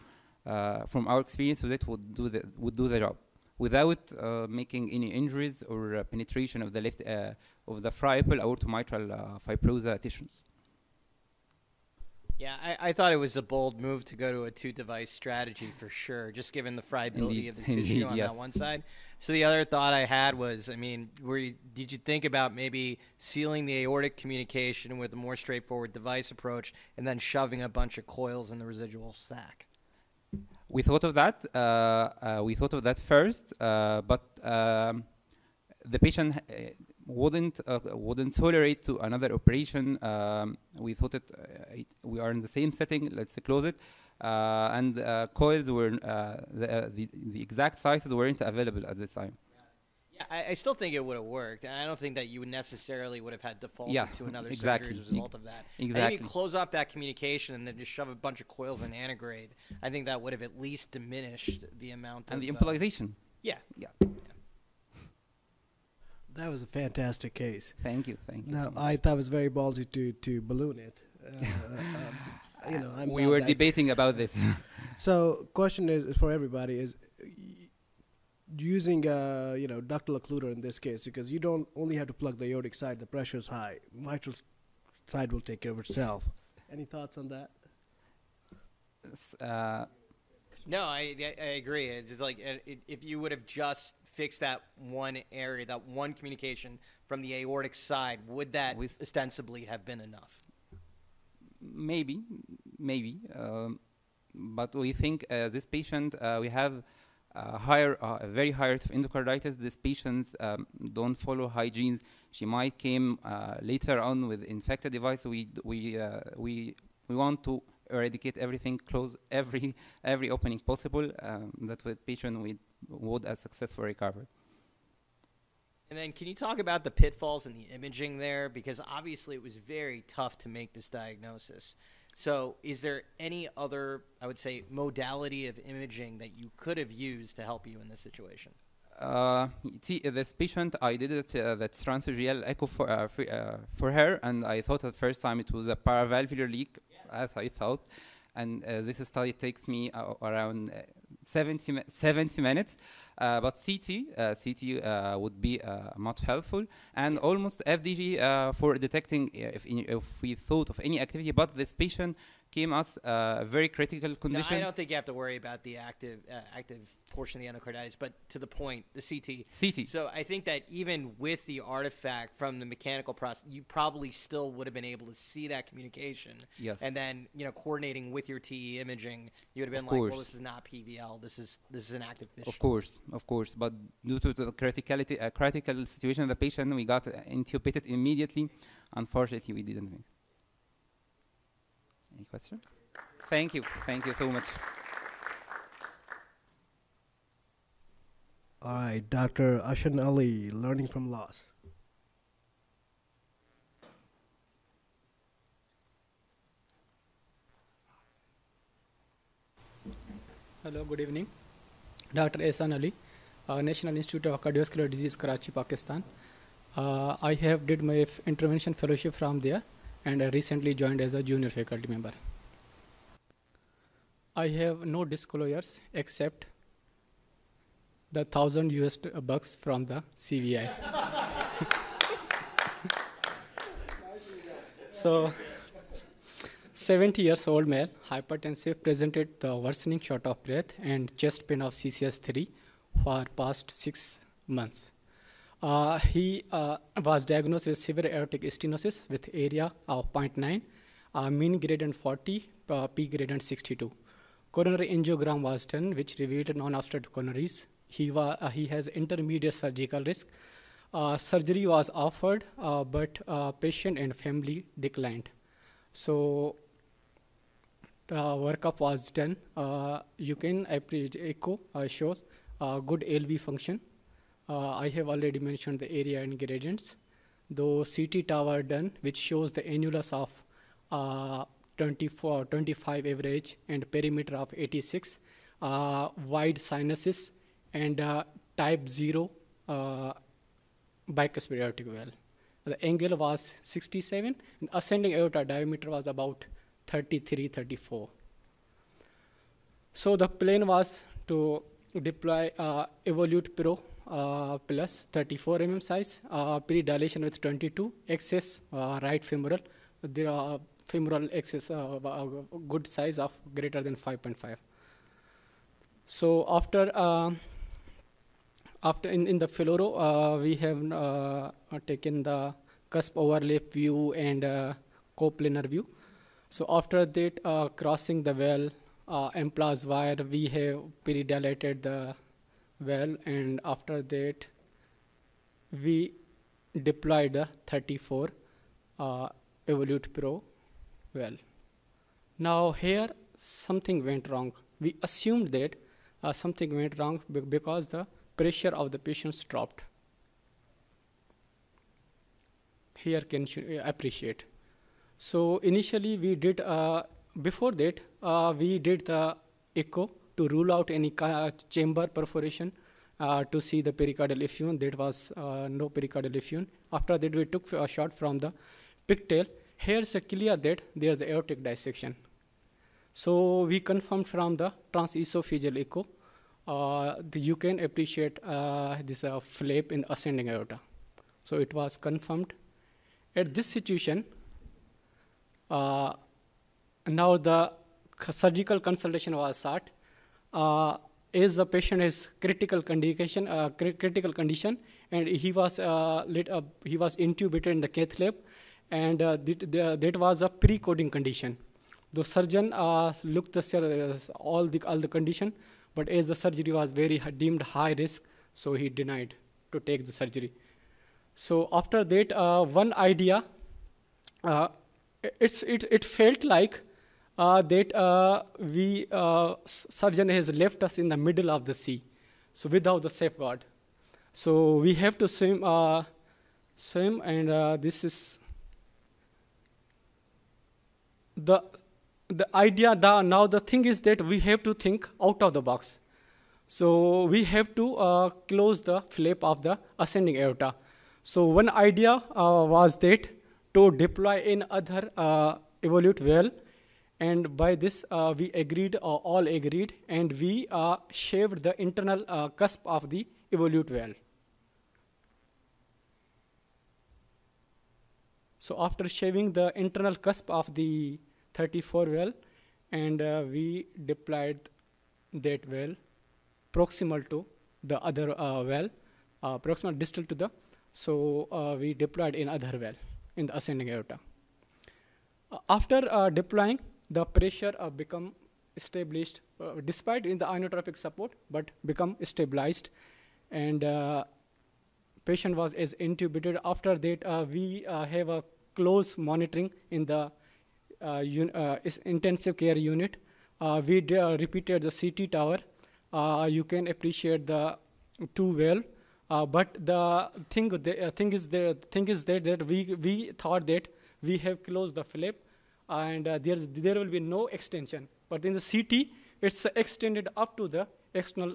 from our experience with it, would do the job without making any injuries or penetration of the left of the friable aortomitral fibrosa tissues. Yeah, I thought it was a bold move to go to a two-device strategy for sure, just given the friability of the tissue on that one side. So the other thought I had was, I mean, did you think about maybe sealing the aortic communication with a more straightforward device approach and then shoving a bunch of coils in the residual sac? We thought of that. We thought of that first, but the patient wouldn't tolerate to another operation. We thought we are in the same setting. Let's close it. And coils were the exact sizes weren't available at this time. Yeah, I still think it would have worked, and I don't think that you would necessarily would have had defaulted to another surgery as a result of that. Exactly. I think you close off that communication and then just shove a bunch of coils in antegrade. I think that would have at least diminished the amount and of the embolization. Yeah. That was a fantastic case. Thank you. Thank you. Now, so much. I thought it was very ballsy to balloon it. We were debating about this. So, question is for everybody is using ductal occluder in this case, because you don't only have to plug the aortic side. The pressure is high. Mitral side will take care of itself. Any thoughts on that? No, I agree. It's just like if you would have just fixed that one area, that one communication from the aortic side, would that ostensibly have been enough? Maybe. But we think this patient, we have a very high rate of endocarditis. These patients don't follow hygiene. She might came later on with infected device. We want to eradicate everything, close every opening possible. That with patient we would have successful recovery. And then can you talk about the pitfalls in the imaging there? Because obviously it was very tough to make this diagnosis. So is there any other, I would say, modality of imaging that you could have used to help you in this situation? This patient, I did it, that transvaginal echo for her, and I thought at first time it was a paravalvular leak, as I thought. And this study takes me around 70 minutes. But CT would be much helpful, and almost FDG for detecting if we thought of any activity. But this patient came as a very critical condition. No, I don't think you have to worry about the active portion of the endocarditis, but to the point, the CT. So I think that even with the artifact from the mechanical process, you probably still would have been able to see that communication. Yes. And then, coordinating with your TE imaging, you would have been well, this is not PVL. This is an active fissure. Of course. But due to the critical situation of the patient, we got intubated immediately. Unfortunately, we didn't make. Any question? Thank you so much. All right, Dr. Ahsan Ali, learning from loss. Hello, good evening. Dr. Ahsan Ali, National Institute of Cardiovascular Disease, Karachi, Pakistan. I have did my intervention fellowship from there, and I recently joined as a junior faculty member. I have no disclosures except the $1,000 from the CVI. So, 70 years old male, hypertensive, presented the worsening short of breath and chest pain of CCS3 for past 6 months. He was diagnosed with severe aortic stenosis with area of 0.9, mean gradient 40, P gradient 62. Coronary angiogram was done, which revealed non-obstructive coronaries. He has intermediate surgical risk. Surgery was offered, but patient and family declined. So workup was done. You can echo shows good LV function. I have already mentioned the area and gradients. Though CT tower done, which shows the annulus of 25 average and perimeter of 86, wide sinuses, and type 0 bicuspid aortic valve. The angle was 67, and ascending aorta diameter was about 33, 34. So the plan was to deploy Evolute Pro plus 34 mm size, pre-dilation with 22, excess right femoral. There are femoral excess good size of greater than 5.5. So after in the Filoro, we have taken the cusp overlap view and coplanar view. So after that, crossing the well, Amplas wire, we have pre-dilated the well, and after that, we deployed the 34 Evolute Pro well. Now here something went wrong. We assumed that something went wrong because the pressure of the patients dropped. Here can appreciate. So initially we did, before that, we did the echo to rule out any chamber perforation to see the pericardial effusion. That was no pericardial effusion. After that, we took a shot from the pigtail. Here it's clear that there's aortic dissection. So we confirmed from the transesophageal echo. You can appreciate this flap in ascending aorta. So it was confirmed. At this situation, now the surgical consultation was sought. As the patient has critical condition, and he was intubated in the cath lab, and that was a pre-coding condition. The surgeon looked all the condition, but as the surgery was deemed high risk, so he denied to take the surgery. So after that, one idea, it felt like that surgeon has left us in the middle of the sea, so without the safeguard. So we have to swim, and this is the idea. Now the thing is that we have to think out of the box. So we have to close the flap of the ascending aorta. So one idea was that to deploy in other evolute valve, and by this we agreed, all agreed, and we shaved the internal cusp of the evolute valve. So after shaving the internal cusp of the 34 valve, and we deployed that valve proximal to the other valve, proximal distal to the, so we deployed in other valve in the ascending aorta. After deploying, the pressure become established, despite in the inotropic support, but become stabilized, and patient was as intubated. After that, we have a close monitoring in the intensive care unit. We repeated the CT tower. You can appreciate the 2 valve, but the thing is that we thought that we have closed the flap, and there will be no extension. But in the CT, it's extended up to the external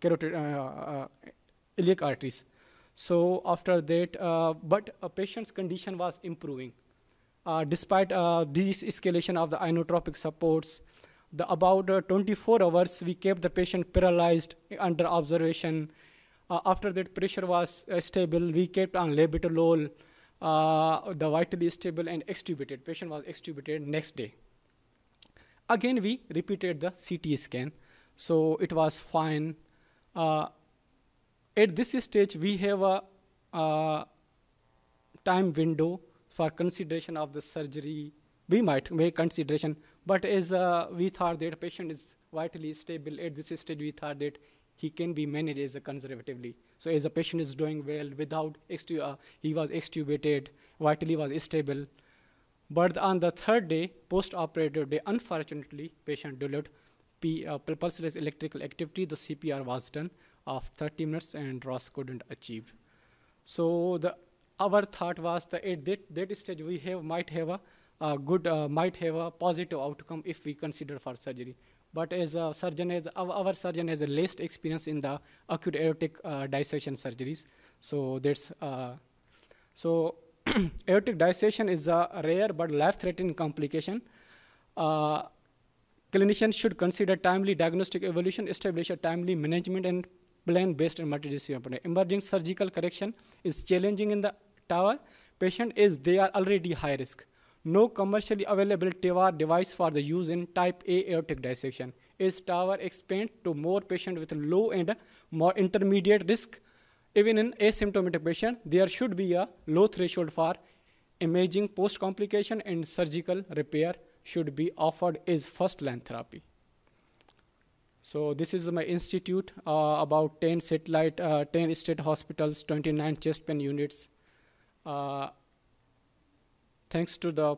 carotid iliac arteries. So after that, but a patient's condition was improving. Despite disease escalation of the inotropic supports, about 24 hours, we kept the patient paralyzed under observation. After that, pressure was stable. We kept on labetalol, the vitally stable and extubated. Patient was extubated next day. Again, we repeated the CT scan. So it was fine. At this stage, we have a time window for consideration of the surgery. We might make consideration, but as we thought that the patient is vitally stable, at this stage we thought that he can be managed as conservatively. So as a patient is doing well without, he was extubated, vitally was stable. But on the third day, post-operative day, unfortunately, patient developed pulseless electrical activity. The CPR was done of 30 minutes and ROS couldn't achieve. So our thought was that at that stage we might have a positive outcome if we consider for surgery. But as a surgeon, our surgeon has a least experience in the acute aortic dissection surgeries. So that's aortic dissection is a rare but life-threatening complication. Clinicians should consider timely diagnostic evaluation, establish a timely management, and plan-based and multidisciplinary. Emerging surgical correction is challenging in the TAVR patient as they are already high risk. No commercially available TAVR device for the use in type A aortic dissection. As TAVR expand to more patients with low and more intermediate risk, even in asymptomatic patient, there should be a low threshold for imaging post-complication, and surgical repair should be offered as first-line therapy. So this is my institute, about 10 satellite, 10 state hospitals, 29 chest pain units. Thanks to the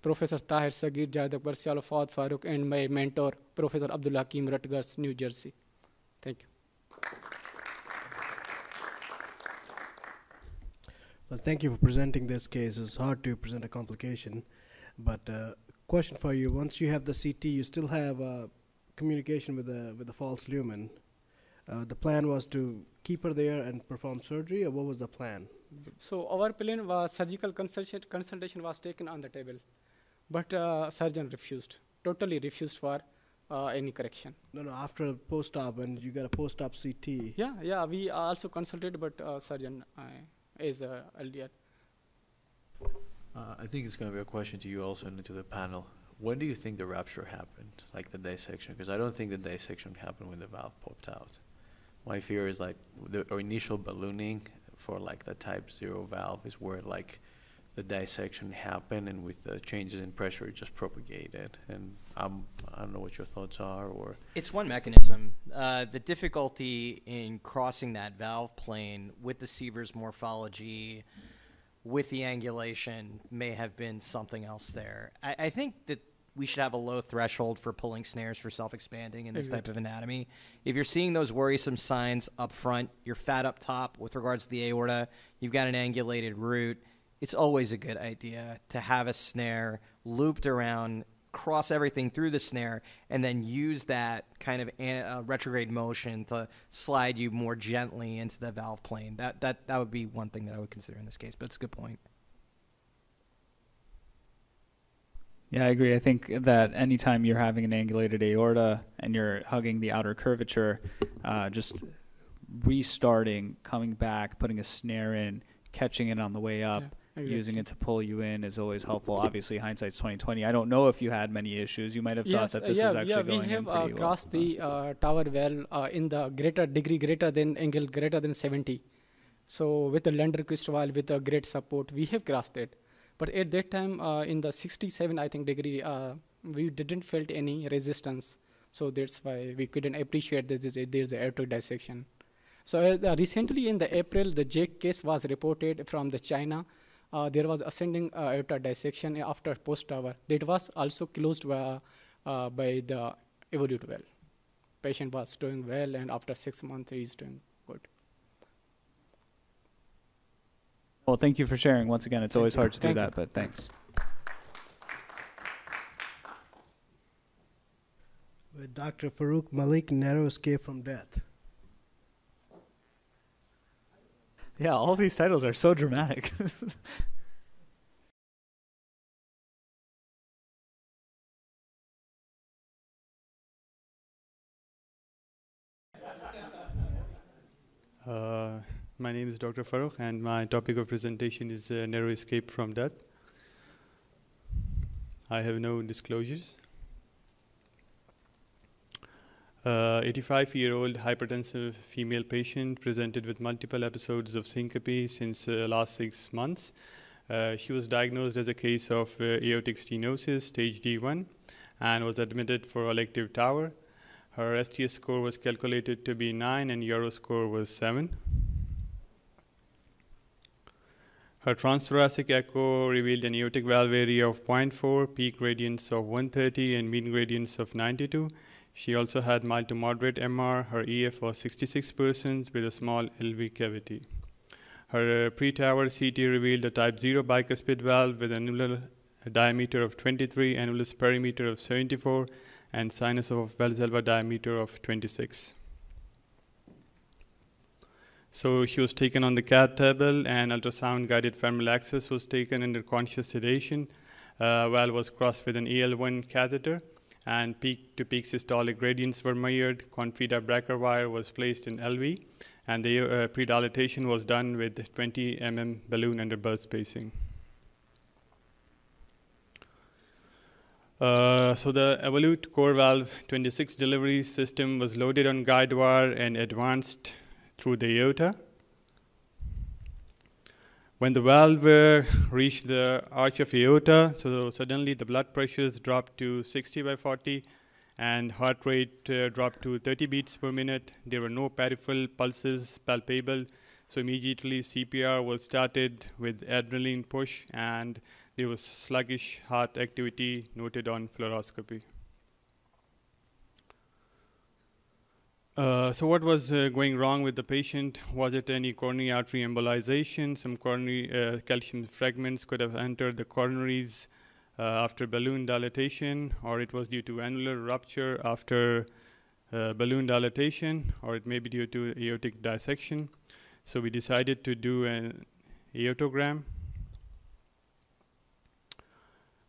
Professor Tahir Sagir, Jad Akbar, Sial Fawad Farooq, and my mentor, Professor Abdul Hakim, Rutgers, New Jersey. Thank you. Well, thank you for presenting this case. It's hard to present a complication, but question for you: once you have the CT, you still have communication with the false lumen. The plan was to keep her there and perform surgery, or what was the plan? So our plan was surgical consultation was taken on the table, but surgeon refused, totally refused for any correction. No, after post-op, and you got a post-op CT. Yeah, we also consulted, but surgeon is earlier. I think it's going to be a question to you also and to the panel. When do you think the rupture happened, like the dissection? Because I don't think the dissection happened when the valve popped out. My fear is like the initial ballooning for like the type 0 valve is where like the dissection happened, and with the changes in pressure it just propagated. And I don't know what your thoughts are. Or it's one mechanism. The difficulty in crossing that valve plane with the Siever's morphology, with the angulation, may have been something else there. I think that we should have a low threshold for pulling snares for self-expanding in this type of anatomy. If you're seeing those worrisome signs up front, you're fat up top with regards to the aorta, you've got an angulated root, it's always a good idea to have a snare looped around, cross everything through the snare, and then use that kind of retrograde motion to slide you more gently into the valve plane. That would be one thing that I would consider in this case, but it's a good point. Yeah, I agree. I think that anytime you're having an angulated aorta and you're hugging the outer curvature, just restarting, coming back, putting a snare in, catching it on the way up, using it to pull you in is always helpful. Obviously, hindsight's 2020. I don't know if you had many issues. You might have thought that this was actually going in pretty well. We have crossed the tower well in the degree greater than angle greater than 70. So with the Lunderquist valve with a great support, we have crossed it. But at that time, in the 67, I think, degree, we didn't felt any resistance. So that's why we couldn't appreciate that there's the aortic dissection. So recently in the April, the Jake case was reported from the China. There was ascending aortic dissection after post-TAVR. That was also closed by the evolute well. Patient was doing well, and after 6 months, he's doing good. Well, thank you for sharing. Once again, it's always hard to do that, but thanks. With Dr. Farrukh Malik, narrow escape from death. Yeah, all these titles are so dramatic. My name is Dr. Farrukh, and my topic of presentation is narrow escape from death. I have no disclosures. 85-year-old hypertensive female patient presented with multiple episodes of syncope since last 6 months. She was diagnosed as a case of aortic stenosis, stage D1, and was admitted for elective TAVR. Her STS score was calculated to be 9 and Euro score was 7. Her transthoracic echo revealed an aortic valve area of 0.4, peak gradients of 130, and mean gradients of 92. She also had mild to moderate MR. Her EF was 66% with a small LV cavity. Her pre-TAVR CT revealed a type 0 bicuspid valve with an annular diameter of 23, annulus perimeter of 74, and sinus of Valsalva diameter of 26. So she was taken on the CAT table, and ultrasound-guided femoral access was taken under conscious sedation. Valve was crossed with an EL1 catheter, and peak-to-peak systolic gradients were measured. Confida breaker wire was placed in LV, and the pre-dilatation was done with 20 mm balloon under birth spacing. So the Evolute core valve 26 delivery system was loaded on guide wire and advanced through the aorta. When the valve reached the arch of aorta, so suddenly the blood pressures dropped to 60/40, and heart rate dropped to 30 beats per minute. There were no peripheral pulses palpable, so immediately CPR was started with adrenaline push, and there was sluggish heart activity noted on fluoroscopy. So what was going wrong with the patient? Was it any coronary artery embolization? Some coronary calcium fragments could have entered the coronaries after balloon dilatation, or it was due to annular rupture after balloon dilatation, or it may be due to aortic dissection. So we decided to do an aortogram.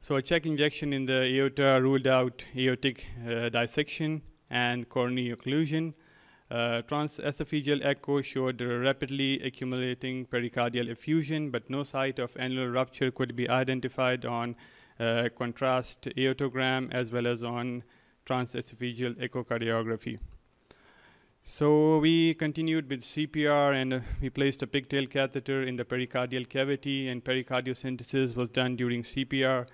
So a check injection in the aorta ruled out aortic dissection and coronary occlusion. Transesophageal echo showed rapidly accumulating pericardial effusion, but no site of annular rupture could be identified on contrast aortogram as well as on transesophageal echocardiography. So we continued with CPR, and we placed a pigtail catheter in the pericardial cavity, and pericardiocentesis was done during CPR.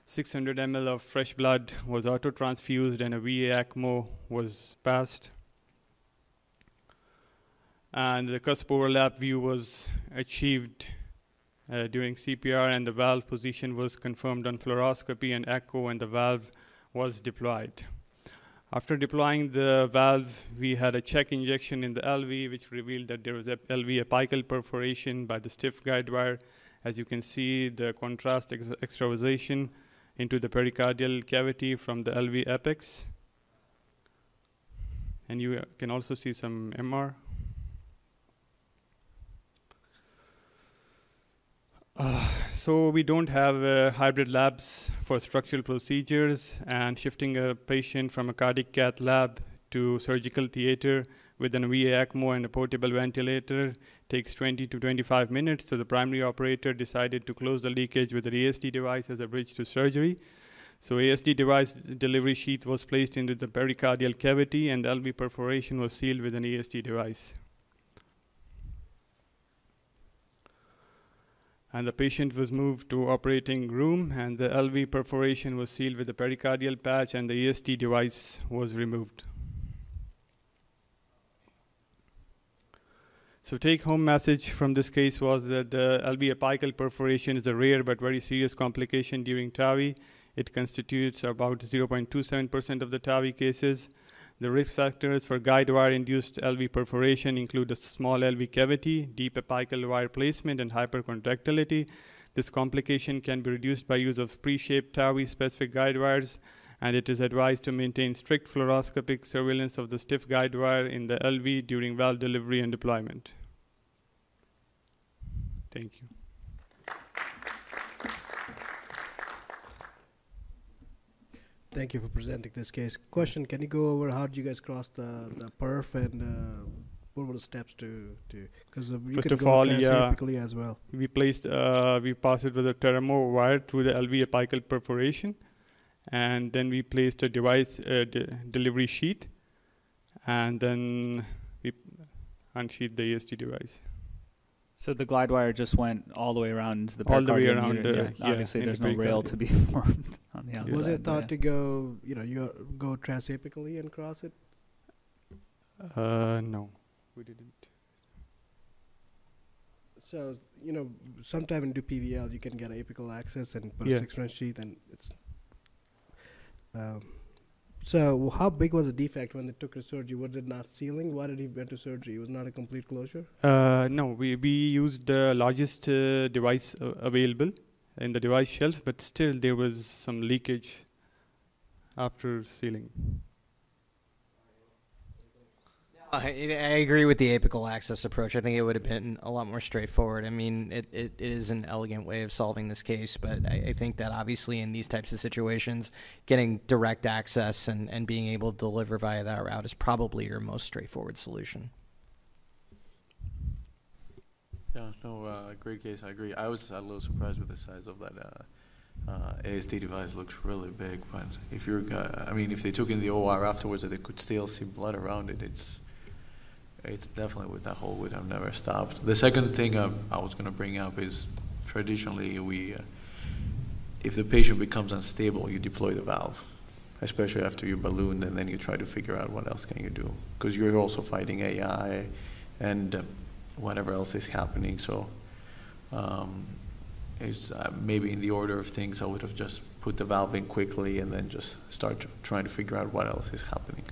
600 ml of fresh blood was auto-transfused, and a VA ECMO was passed. And the cusp overlap view was achieved during CPR, and the valve position was confirmed on fluoroscopy and echo, and the valve was deployed. After deploying the valve, we had a check injection in the LV, which revealed that there was a LV apical perforation by the stiff guide wire. As you can see, the contrast extravasation into the pericardial cavity from the LV apex. And you can also see some MR. So we don't have hybrid labs for structural procedures, and shifting a patient from a cardiac cath lab to surgical theater with an VA ECMO and a portable ventilator takes 20 to 25 minutes. So the primary operator decided to close the leakage with an ASD device as a bridge to surgery. So ASD device delivery sheath was placed into the pericardial cavity, and the LV perforation was sealed with an ASD device. And the patient was moved to operating room, and the LV perforation was sealed with a pericardial patch, and the ASD device was removed. So take-home message from this case was that the LV apical perforation is a rare but very serious complication during TAVI. It constitutes about 0.27% of the TAVI cases. The risk factors for guide wire-induced LV perforation include a small LV cavity, deep apical wire placement, and hypercontractility. This complication can be reduced by use of pre-shaped TAVI-specific guide wires, and it is advised to maintain strict fluoroscopic surveillance of the stiff guide wire in the LV during valve delivery and deployment. Thank you. Thank you for presenting this case. Question, can you go over how did you guys cross the perf, and what were the steps to because you First could of go all, transapical as well. We passed it with a Teramo wire through the LV apical perforation, and then we placed a device delivery sheath, and then we unsheathed the ASD device. So the glide wire just went all the way around the all the way pericardium around. unit. Obviously, there's no rail to be formed on the outside. Was it thought to go, you go transapically and cross it? No, we didn't. So sometime into PVL you can get apical access and put a 6-French sheath, and it's. So how big was the defect when they took to surgery? Was it not sealing? Why did he went to surgery? It was not a complete closure? No, we used the largest device available in the device shelf, but still there was some leakage after sealing. I agree with the apical access approach. I think it would have been a lot more straightforward. I mean, it is an elegant way of solving this case, but I think that obviously in these types of situations, getting direct access and being able to deliver via that route is probably your most straightforward solution. Yeah, no, great case. I agree. I was a little surprised with the size of that ASD device. Looks really big, but if if they took in the OR afterwards, that they could still see blood around it, it's definitely with that hole would have never stopped. The second thing I was going to bring up is traditionally if the patient becomes unstable, you deploy the valve. especially after you balloon, and then you try to figure out what else can you do, because you're also fighting AI and whatever else is happening. So it's maybe in the order of things, I would have just put the valve in quickly and then just start trying to figure out what else is happening.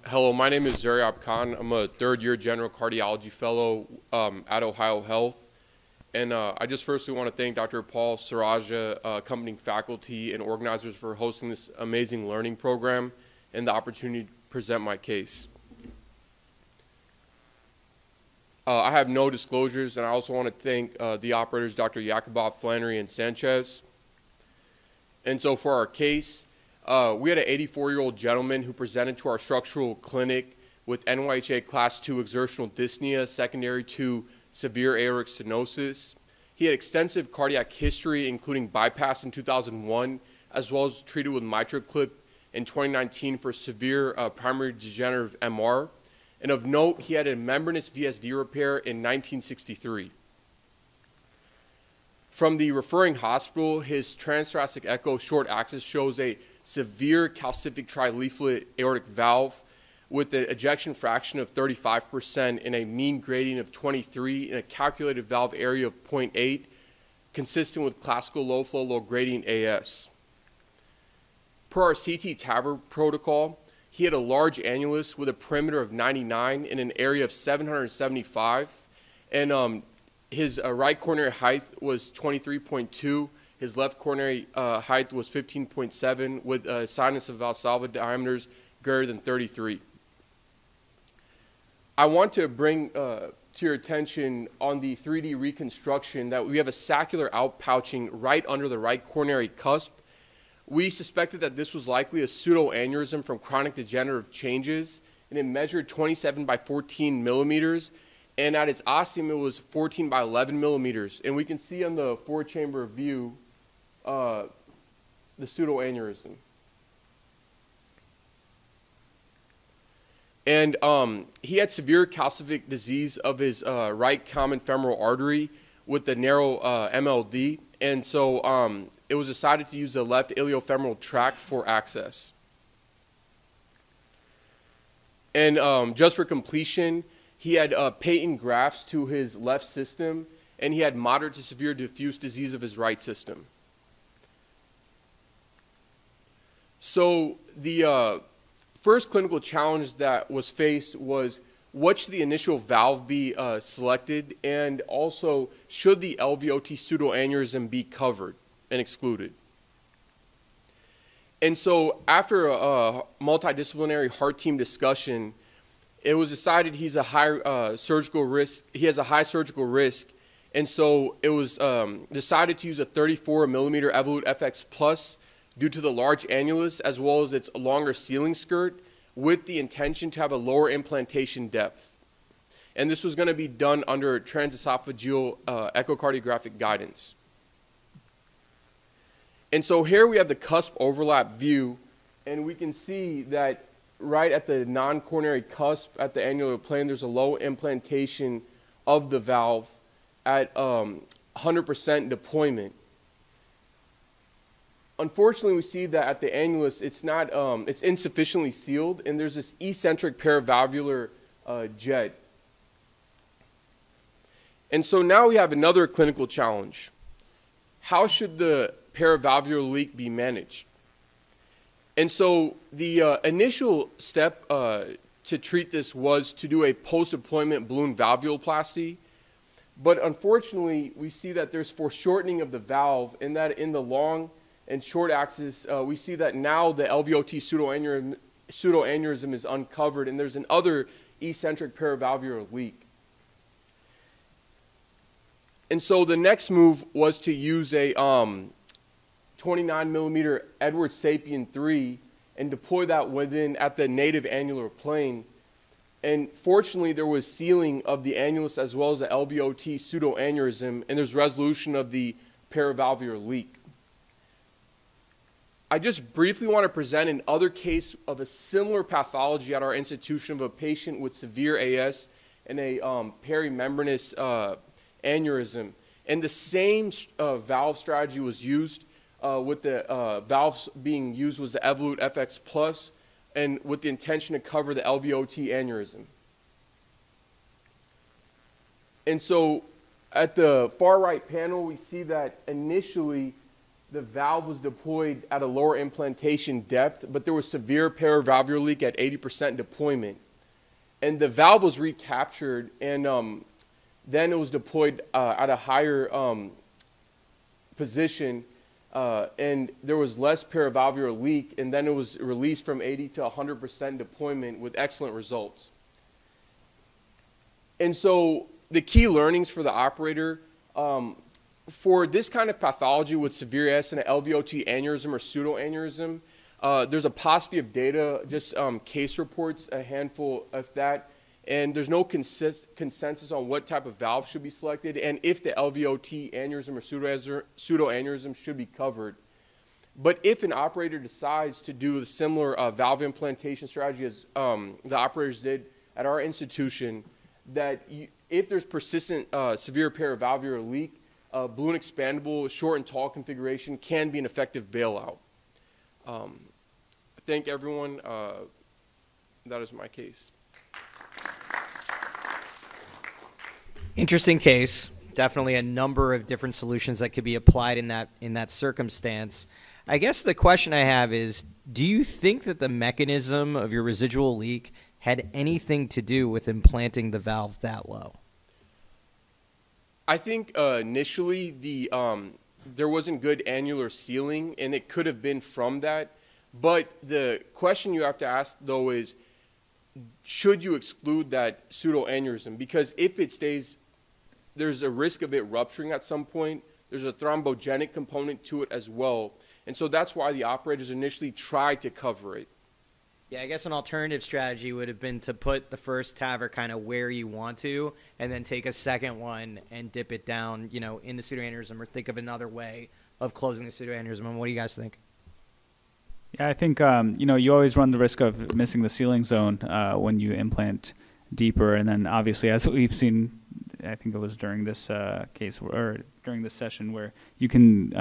Hello, my name is Zeryab Khan. I'm a third-year general cardiology fellow at Ohio Health. And I just firstly want to thank Dr. Paul Saraja, accompanying faculty and organizers for hosting this amazing learning program and the opportunity to present my case. I have no disclosures, and I also want to thank the operators, Dr. Yakubov, Flannery, and Sanchez. And so for our case, we had an 84-year-old gentleman who presented to our structural clinic with NYHA Class 2 exertional dyspnea secondary to severe aortic stenosis. He had extensive cardiac history, including bypass in 2001, as well as treated with MitraClip in 2019 for severe primary degenerative MR. And of note, he had a membranous VSD repair in 1963. From the referring hospital, his transthoracic echo short axis shows a severe calcific trileaflet aortic valve with an ejection fraction of 35% and a mean gradient of 23 and a calculated valve area of 0.8, consistent with classical low flow, low gradient AS. Per our CT TAVR protocol, he had a large annulus with a perimeter of 99 and an area of 775, and his right coronary height was 23.2. His left coronary height was 15.7 with a sinus of Valsalva diameters greater than 33. I want to bring to your attention on the 3D reconstruction that we have a saccular outpouching right under the right coronary cusp. We suspected that this was likely a pseudoaneurysm from chronic degenerative changes, and it measured 27 by 14 millimeters, and at its ostium it was 14 by 11 millimeters. And we can see on the four-chamber view the pseudoaneurysm. And he had severe calcific disease of his right common femoral artery with the narrow MLD. And so it was decided to use the left iliofemoral tract for access. And just for completion, he had patent grafts to his left system, and he had moderate to severe diffuse disease of his right system. So the first clinical challenge that was faced was, what should the initial valve be selected, and also should the LVOT pseudoaneurysm be covered and excluded? And so after a multidisciplinary heart team discussion, it was decided he's a high surgical risk. He has a high surgical risk, and so it was decided to use a 34 millimeter Evolut FX Plus due to the large annulus as well as its longer sealing skirt, with the intention to have a lower implantation depth. And this was going to be done under transesophageal echocardiographic guidance. And so here we have the cusp overlap view, and we can see that right at the non-coronary cusp at the annular plane, there's a low implantation of the valve at 100% deployment. Unfortunately, we see that at the annulus, it's insufficiently sealed, and there's this eccentric paravalvular jet. And so now we have another clinical challenge. How should the paravalvular leak be managed? And so the initial step to treat this was to do a post-deployment balloon valvuloplasty. But unfortunately, we see that there's foreshortening of the valve, and that in the long and short axis, we see that now the LVOT pseudoaneurysm is uncovered, and there's another eccentric paravalvular leak. And so the next move was to use a 29 millimeter Edwards Sapien 3 and deploy that at the native annular plane. And fortunately, there was sealing of the annulus as well as the LVOT pseudoaneurysm, and there's resolution of the paravalvular leak. I just briefly want to present another case of a similar pathology at our institution of a patient with severe AS and a perimembranous aneurysm. And the same valve strategy was used. With the valves being used was the Evolut FX Plus, and with the intention to cover the LVOT aneurysm. And so at the far right panel, we see that initially the valve was deployed at a lower implantation depth, but there was severe paravalvular leak at 80% deployment. And the valve was recaptured, and then it was deployed at a higher position, and there was less paravalvular leak, and then it was released from 80 to 100% deployment with excellent results. And so the key learnings for the operator, for this kind of pathology with severe AS and an LVOT aneurysm or pseudoaneurysm, there's a paucity of data, just case reports, a handful of that, and there's no consensus on what type of valve should be selected and if the LVOT aneurysm or pseudoaneurysm should be covered. But if an operator decides to do a similar valve implantation strategy as the operators did at our institution, that if there's persistent severe paravalvular leak, balloon expandable short and tall configuration can be an effective bailout. Thank everyone. That is my case. Interesting case. Definitely a number of different solutions that could be applied in that circumstance. I guess the question I have is, do you think that the mechanism of your residual leak had anything to do with implanting the valve that low? I think initially there wasn't good annular sealing, and it could have been from that. But the question you have to ask, though, is should you exclude that pseudoaneurysm? Because if it stays, there's a risk of it rupturing at some point. There's a thrombogenic component to it as well. And so that's why the operators initially tried to cover it. Yeah, I guess an alternative strategy would have been to put the first TAVR kind of where you want to, and then take a second one and dip it down, you know, in the pseudoaneurysm, or think of another way of closing the pseudoaneurysm. And what do you guys think? Yeah, I think you know, you always run the risk of missing the sealing zone when you implant deeper, and then obviously, as we've seen, I think it was during this case or during this session, where you can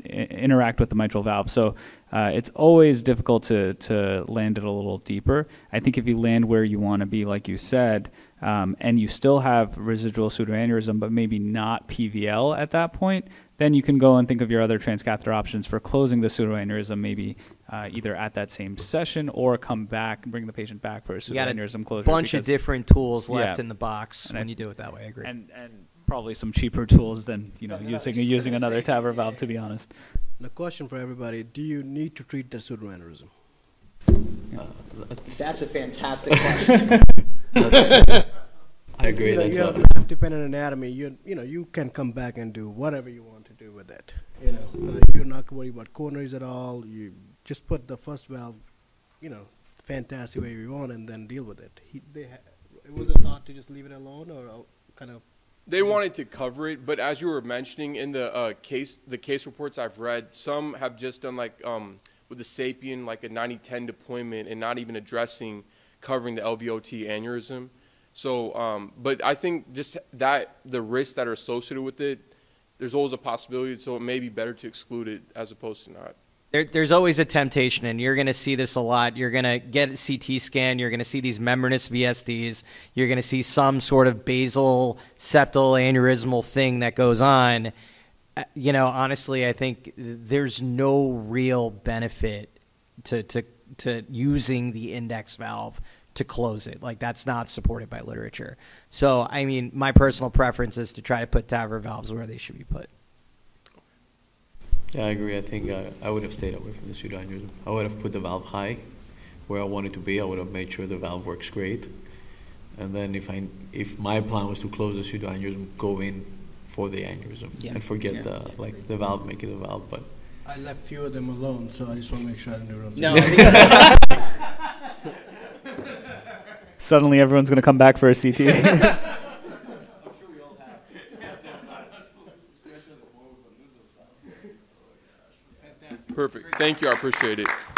interact with the mitral valve. So it's always difficult to land it a little deeper. I think if you land where you want to be, like you said, and you still have residual pseudoaneurysm, but maybe not PVL at that point, then you can go and think of your other transcatheter options for closing the pseudoaneurysm, maybe either at that same session or come back and bring the patient back for a pseudoaneurysm closure. You got a bunch of different tools left in the box when you do it that way. I agree. And probably some cheaper tools than, you know, using another TAVR valve, to be honest. The question for everybody: do you need to treat the pseudoaneurysm? That's a fantastic question. I agree. You That's have dependent anatomy. You can come back and do whatever you want to do with it. You know, you're not worried about coronaries at all. You just put the first valve, you know, fantastic way you want, and then deal with it. It was a thought to just leave it alone, or kind of. They wanted to cover it, but as you were mentioning in the case reports I've read, some have just done like with the Sapien, like a 90-10 deployment, and not even addressing covering the LVOT aneurysm. So, but I think just that the risks that are associated with it, there's always a possibility. So it may be better to exclude it as opposed to not. There's always a temptation, and you're going to see this a lot. You're going to get a CT scan. You're going to see these membranous VSDs. You're going to see some sort of basal septal aneurysmal thing that goes on. You know, honestly, I think there's no real benefit to using the index valve to close it. Like, that's not supported by literature. So, I mean, my personal preference is to try to put TAVR valves where they should be put. Yeah, I agree. I think I would have stayed away from the pseudoaneurysm. I would have put the valve high where I wanted to be. I would have made sure the valve works great. And then if my plan was to close the pseudoaneurysm, go in for the aneurysm and forget the valve, make it a valve. But I left few of them alone, so I just want to make sure I didn't do No. Suddenly everyone's going to come back for a CT. Perfect. Thank you. I appreciate it.